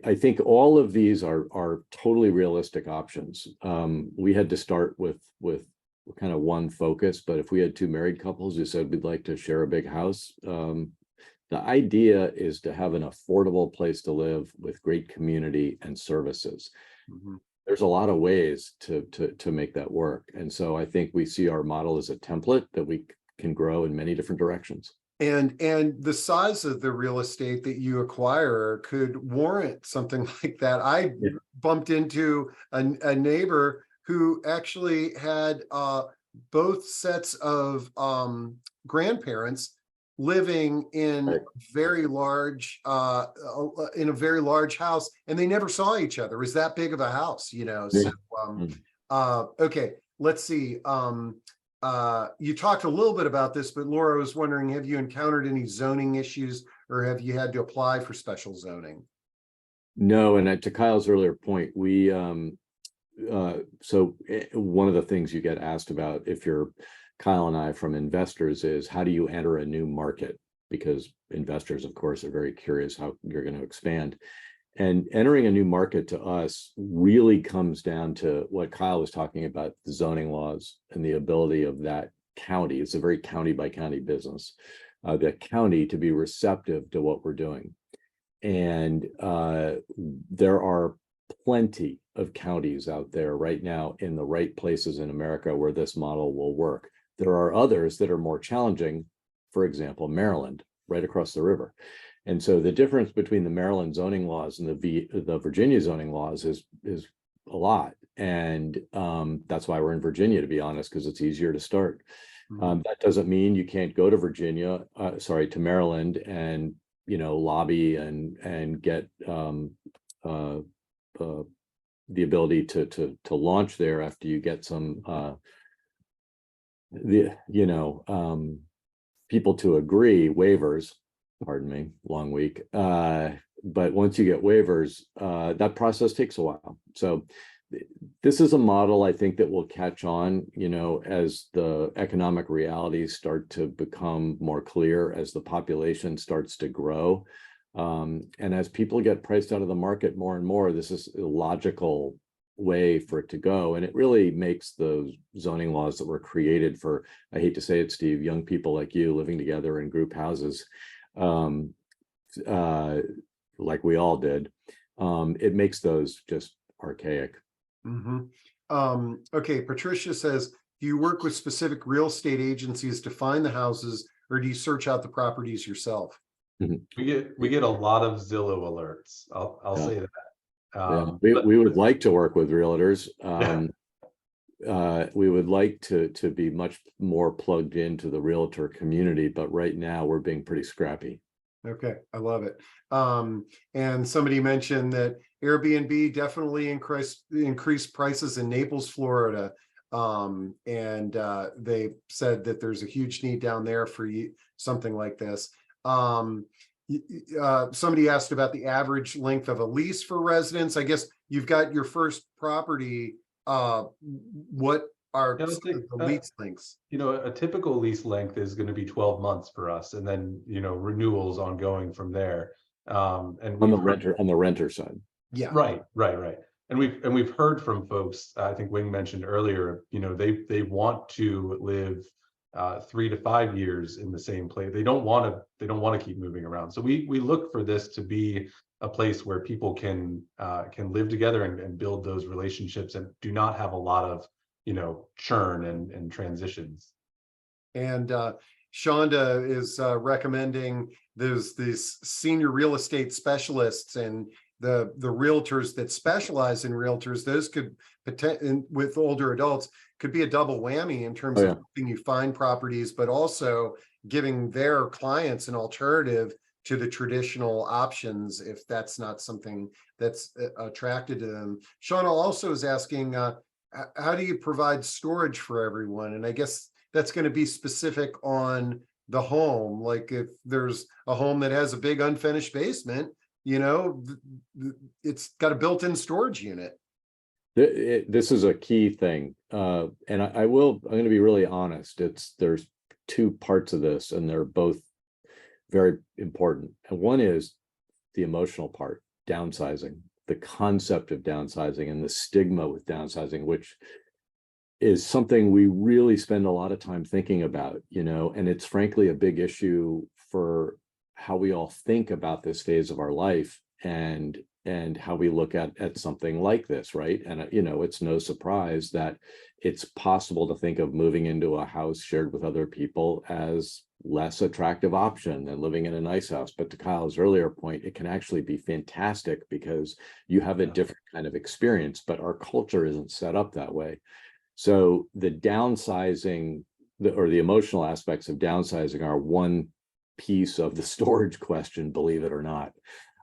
I think all of these are totally realistic options. We had to start with kind of one focus, but if we had two married couples who said we'd like to share a big house, the idea is to have an affordable place to live with great community and services. Mm-hmm. There's a lot of ways to make that work. And so I think we see our model as a template that we can grow in many different directions. And the size of the real estate that you acquire could warrant something like that. I bumped into a neighbor who actually had both sets of grandparents living in Right. very large in a very large house, and they never saw each other. It was that big of a house, you know. Yeah. So okay, let's see. You talked a little bit about this, but Laura was wondering, have you encountered any zoning issues, or have you had to apply for special zoning? No, and to Kyle's earlier point, we one of the things you get asked about if you're Kyle and I from investors is how do you enter a new market? Because investors, of course, are very curious how you're going to expand. And entering a new market to us really comes down to what Kyle was talking about, the zoning laws and the ability of that county. It's a very county by county business, the county to be receptive to what we're doing. And there are plenty of counties out there right now in the right places in America where this model will work. There are others that are more challenging, for example, Maryland, right across the river. And so the difference between the Maryland zoning laws and the Virginia zoning laws is a lot. And that's why we're in Virginia, to be honest, because it's easier to start. That doesn't mean you can't go to to Maryland and lobby and get the ability to launch there after you get some people to agree, waivers, pardon me, long week. But once you get waivers, that process takes a while. So this is a model I think that will catch on, as the economic realities start to become more clear, as the population starts to grow. And as people get priced out of the market more and more, this is a logical way for it to go. And it really makes those zoning laws that were created for, I hate to say it, Steve, young people like you living together in group houses, like we all did, it makes those just archaic. Okay, Patricia says, do you work with specific real estate agencies to find the houses, or do you search out the properties yourself? We get a lot of Zillow alerts. I'll say that. We would like to work with realtors. We would like to be much more plugged into the realtor community, but right now we're being pretty scrappy. Okay, I love it. And somebody mentioned that Airbnb definitely increased prices in Naples, Florida. And they said that there's a huge need down there for something like this. Somebody asked about the average length of a lease for residents. I guess you've got your first property. What are the lease lengths? A typical lease length is going to be 12 months for us, and then renewals ongoing from there. And on the renter side. Yeah. Right. And we've heard from folks. I think Wing mentioned earlier. They want to live 3 to 5 years in the same place. They don't want to keep moving around. So we look for this to be a place where people can live together and build those relationships and do not have a lot of churn and transitions. And Shonda is recommending these senior real estate specialists and the realtors that specialize in realtors. Those could with older adults could be a double whammy in terms of helping you find properties, but also giving their clients an alternative to the traditional options if that's not something that's attracted to them. Shauna also is asking, how do you provide storage for everyone? And I guess that's going to be specific on the home. Like if there's a home that has a big unfinished basement, it's got a built-in storage unit. This is a key thing. And I'm going to be really honest. There's two parts of this, and they're both very important. And one is the emotional part, downsizing, the concept of downsizing and the stigma with downsizing, which is something we really spend a lot of time thinking about, and it's frankly a big issue for how we all think about this phase of our life and how we look at something like this, right? And it's no surprise that it's possible to think of moving into a house shared with other people as less attractive option than living in a nice house. But to Kyle's earlier point, it can actually be fantastic because you have a different kind of experience, but our culture isn't set up that way. So the downsizing, or the emotional aspects of downsizing are one piece of the storage question, believe it or not.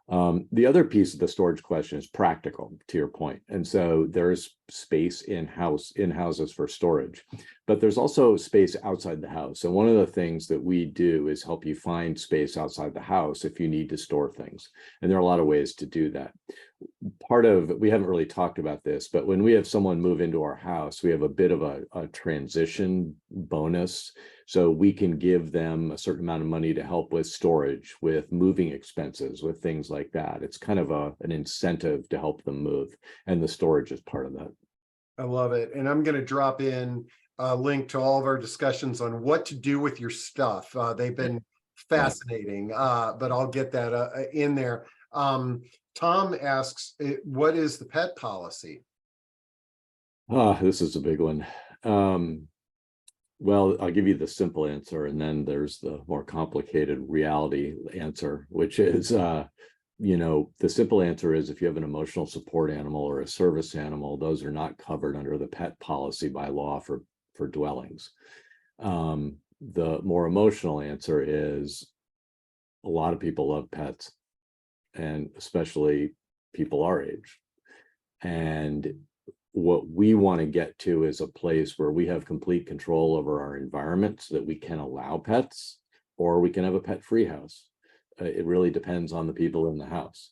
The other piece of the storage question is practical, to your point. And so there's space in houses for storage, but there's also space outside the house. And one of the things that we do is help you find space outside the house if you need to store things. And there are a lot of ways to do that. We haven't really talked about this, but when we have someone move into our house, we have a bit of a transition bonus. So we can give them a certain amount of money to help with storage, with moving expenses, with things like that. It's kind of an incentive to help them move. And the storage is part of that. I love it. And I'm going to drop in a link to all of our discussions on what to do with your stuff. They've been fascinating, but I'll get that in there. Tom asks, what is the pet policy? This is a big one. Well, I'll give you the simple answer, and then there's the more complicated reality answer, which is, the simple answer is if you have an emotional support animal or a service animal, those are not covered under the pet policy by law for dwellings. The more emotional answer is a lot of people love pets, and especially people our age. And what we want to get to is a place where we have complete control over our environment so that we can allow pets, or we can have a pet-free house. It really depends on the people in the house.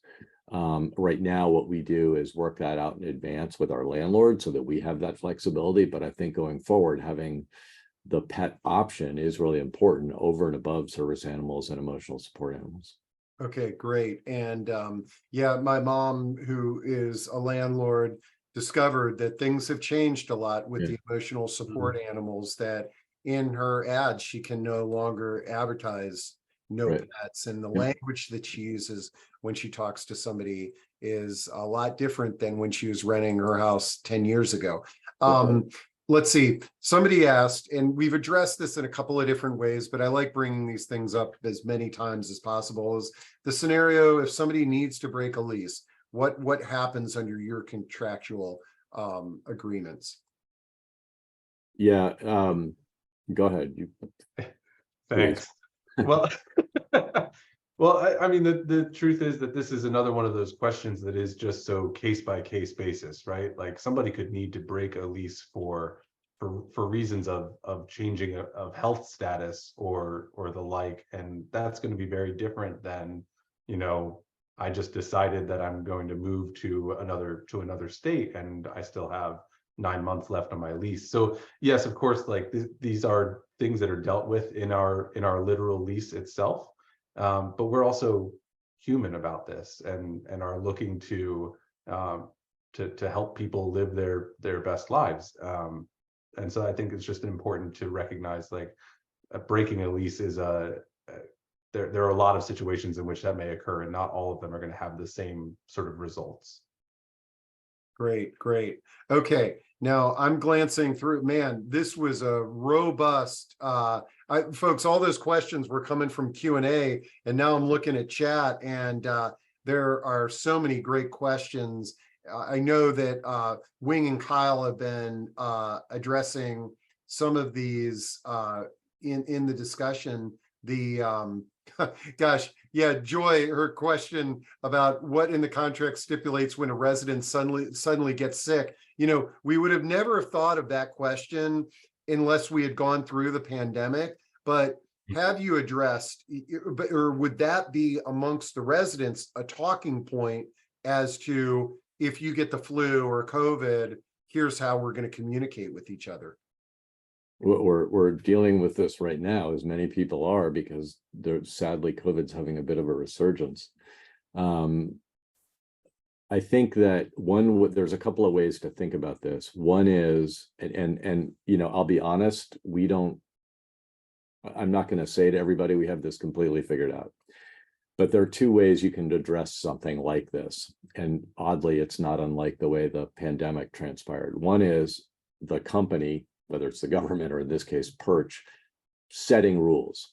Right now, what we do is work that out in advance with our landlord so that we have that flexibility. But I think going forward, having the pet option is really important over and above service animals and emotional support animals. Okay, great. And yeah, my mom, who is a landlord, discovered that things have changed a lot with the emotional support animals, that in her ads, she can no longer advertise no pets. And the language that she uses when she talks to somebody is a lot different than when she was renting her house 10 years ago. Let's see, somebody asked, and we've addressed this in a couple of different ways, but I like bringing these things up as many times as possible, is the scenario if somebody needs to break a lease, what happens under your contractual agreements? Yeah, go ahead. Thanks. Well, I mean, the truth is that this is another one of those questions that is just so case by case basis, right? Like somebody could need to break a lease for reasons of changing of health status or the like, and that's going to be very different than, I just decided that I'm going to move to another state and I still have 9 months left on my lease. So yes, of course, like these are things that are dealt with in our literal lease itself. But we're also human about this and are looking to help people live their best lives. And so I think it's just important to recognize, like, breaking a lease is there are a lot of situations in which that may occur, and not all of them are going to have the same sort of results. Great. Okay, now I'm glancing through. Man, this was a robust. Folks, all those questions were coming from Q&A, and now I'm looking at chat, and there are so many great questions. I know that Wing and Kyle have been addressing some of these in the discussion. Gosh, yeah, Joy, her question about what in the contract stipulates when a resident suddenly gets sick. We would have never thought of that question unless we had gone through the pandemic. But have you addressed, or would that be amongst the residents a talking point as to, if you get the flu or COVID, here's how we're going to communicate with each other? We're dealing with this right now, as many people are, because sadly COVID's having a bit of a resurgence. I think that there's a couple of ways to think about this. One is, and I'll be honest, I'm not going to say to everybody we have this completely figured out, but there are two ways you can address something like this. And oddly, it's not unlike the way the pandemic transpired. One is the company, whether it's the government or in this case, Perch, setting rules.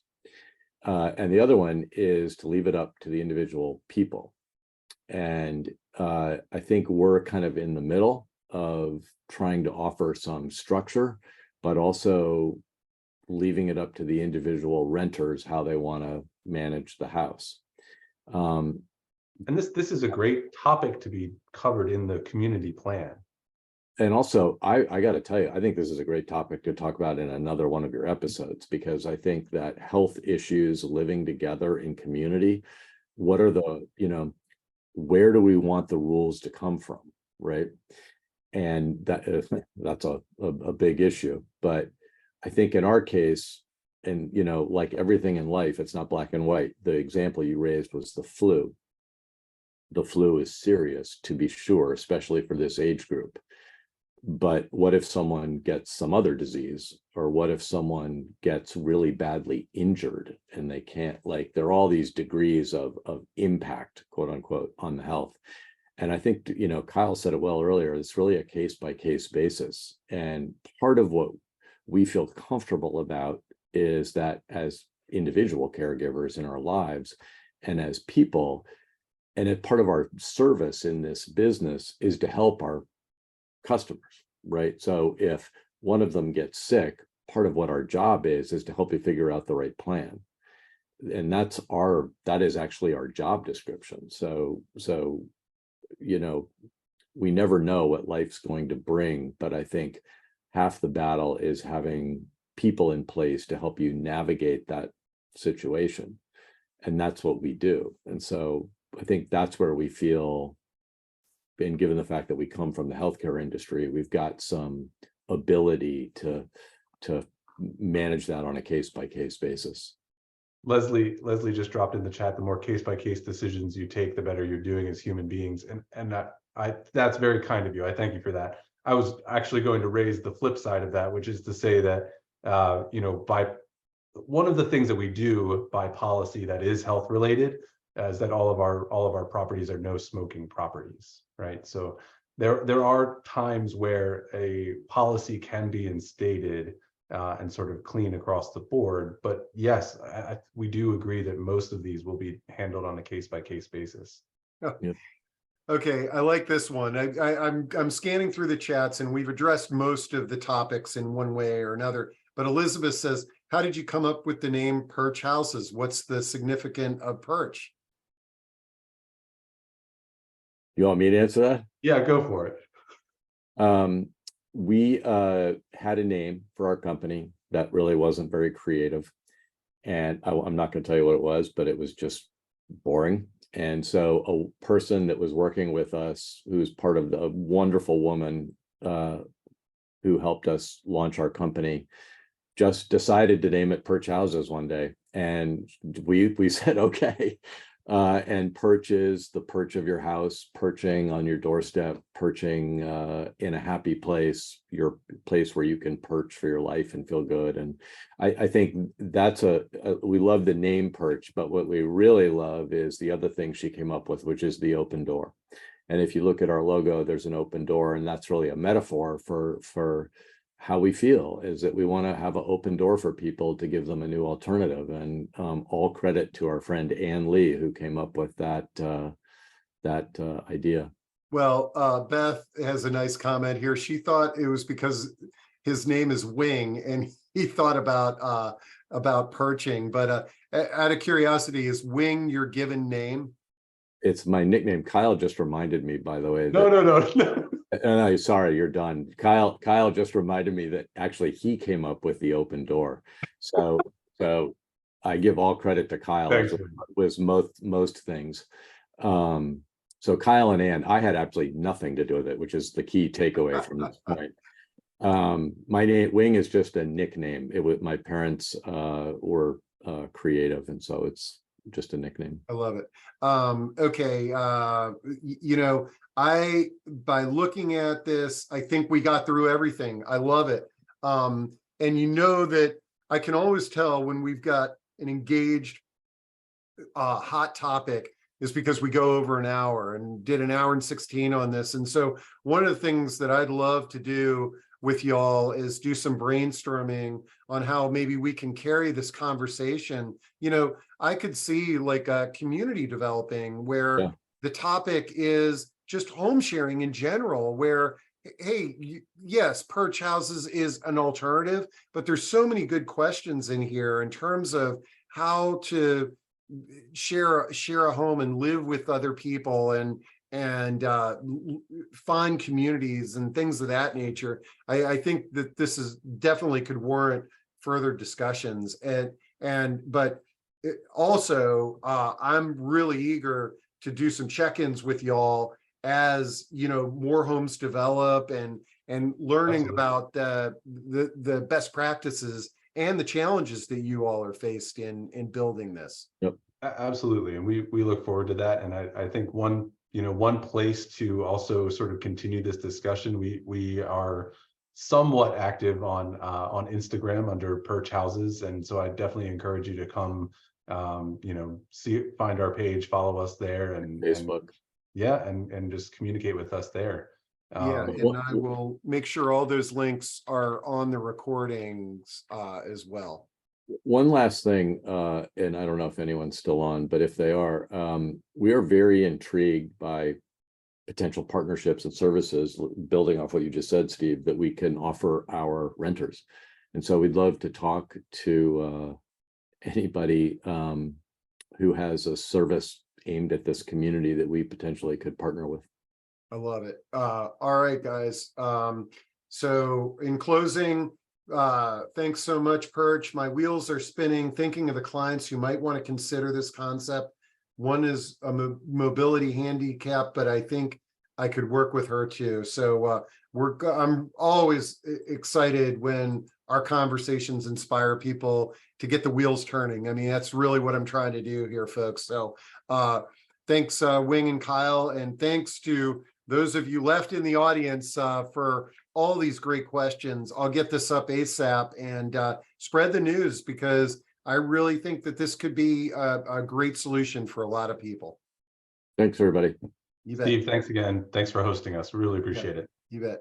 And the other one is to leave it up to the individual people. And I think we're kind of in the middle. of trying to offer some structure, but also leaving it up to the individual renters how they want to manage the house. And this is a great topic to be covered in the community plan. And also, I got to tell you, I think this is a great topic to talk about in another one of your episodes, because I think that health issues, living together in community, what are the, where do we want the rules to come from, right? And that's a big issue. But I think in our case, and like everything in life, it's not black and white. The example you raised was the flu. The flu is serious, to be sure, especially for this age group. But what if someone gets some other disease, or what if someone gets really badly injured and they can't, like, there are all these degrees of impact, quote unquote, on the health. And I think, Kyle said it well earlier, it's really a case by case basis. And part of what we feel comfortable about is that as individual caregivers in our lives and as people, and as part of our service in this business is to help our customers, right? So if one of them gets sick, part of what our job is to help you figure out the right plan. And that is actually our job description. So we never know what life's going to bring, but I think half the battle is having people in place to help you navigate that situation. And that's what we do. And so I think that's where we feel, and given the fact that we come from the healthcare industry, we've got some ability to manage that on a case-by-case basis. Leslie just dropped in the chat, the more case-by-case decisions you take, the better you're doing as human beings. And that's very kind of you. I thank you for that. I was actually going to raise the flip side of that, which is to say that, by one of the things that we do by policy that is health related is that all of our properties are no smoking properties, right? So there are times where a policy can be instated and sort of clean across the board. But yes, we do agree that most of these will be handled on a case-by-case basis. Yeah. Okay, I like this one. I'm scanning through the chats, and we've addressed most of the topics in one way or another. But Elizabeth says, how did you come up with the name Perch Houses? What's the significance of Perch? You want me to answer that? Yeah, go for it. We had a name for our company that really wasn't very creative. And I'm not going to tell you what it was, but it was just boring. And so a person that was working with us, who's part of a wonderful woman who helped us launch our company, just decided to name it Perch Houses one day. And we said, okay. And perch is the perch of your house, perching on your doorstep, perching in a happy place, your place where you can perch for your life and feel good. And I think that's we love the name Perch, but what we really love is the other thing she came up with, which is the open door. And if you look at our logo, there's an open door, and that's really a metaphor for how we feel, is that we want to have an open door for people to give them a new alternative. And all credit to our friend Ann Lee, who came up with that idea. Well, Beth has a nice comment here. She thought it was because his name is Wing, and he thought about perching. But out of curiosity, is Wing your given name? It's my nickname. Kyle just reminded me, by the way. No. Sorry, you're done. Kyle just reminded me that actually he came up with the open door. So I give all credit to Kyle. Thanks. Was most things. So Kyle and Ann, I had absolutely nothing to do with it, which is the key takeaway from this point. My name Wing is just a nickname. My parents were creative, and so it's just a nickname. I love it. Okay. By looking at this, I think we got through everything. I love it. And that I can always tell when we've got an engaged hot topic is because we go over an hour, and did an hour and 16 on this. And so one of the things that I'd love to do with y'all is do some brainstorming on how maybe we can carry this conversation. I could see like a community developing where the topic is just home sharing in general, where hey, yes, Perch houses is an alternative, but there's so many good questions in here in terms of how to share a home and live with other people and find communities and things of that nature. I think that this is definitely could warrant further discussions, but also I'm really eager to do some check-ins with y'all as more homes develop and learning Absolutely. about the best practices and the challenges that you all are faced in building this. Absolutely, and we look forward to that. And I think one place to also sort of continue this discussion, we are somewhat active on Instagram under Perch Houses, and so I definitely encourage you to come, find our page, follow us there, and Facebook. and just communicate with us there. Yeah, and I will make sure all those links are on the recordings as well. One last thing, and I don't know if anyone's still on, but if they are, we are very intrigued by potential partnerships and services, building off what you just said, Steve, that we can offer our renters. And so we'd love to talk to anybody who has a service aimed at this community that we potentially could partner with. I love it. All right, guys. So in closing, thanks so much, Perch. My wheels are spinning, thinking of the clients who might want to consider this concept. One is a mobility handicap, but I think I could work with her too. So I'm always excited when our conversations inspire people to get the wheels turning. I mean, that's really what I'm trying to do here, folks. So thanks, Wing and Kyle, and thanks to those of you left in the audience for all these great questions. I'll get this up ASAP and spread the news, because I really think that this could be a great solution for a lot of people. Thanks, everybody. You bet. Steve, thanks again. Thanks for hosting us. Really appreciate it. You bet.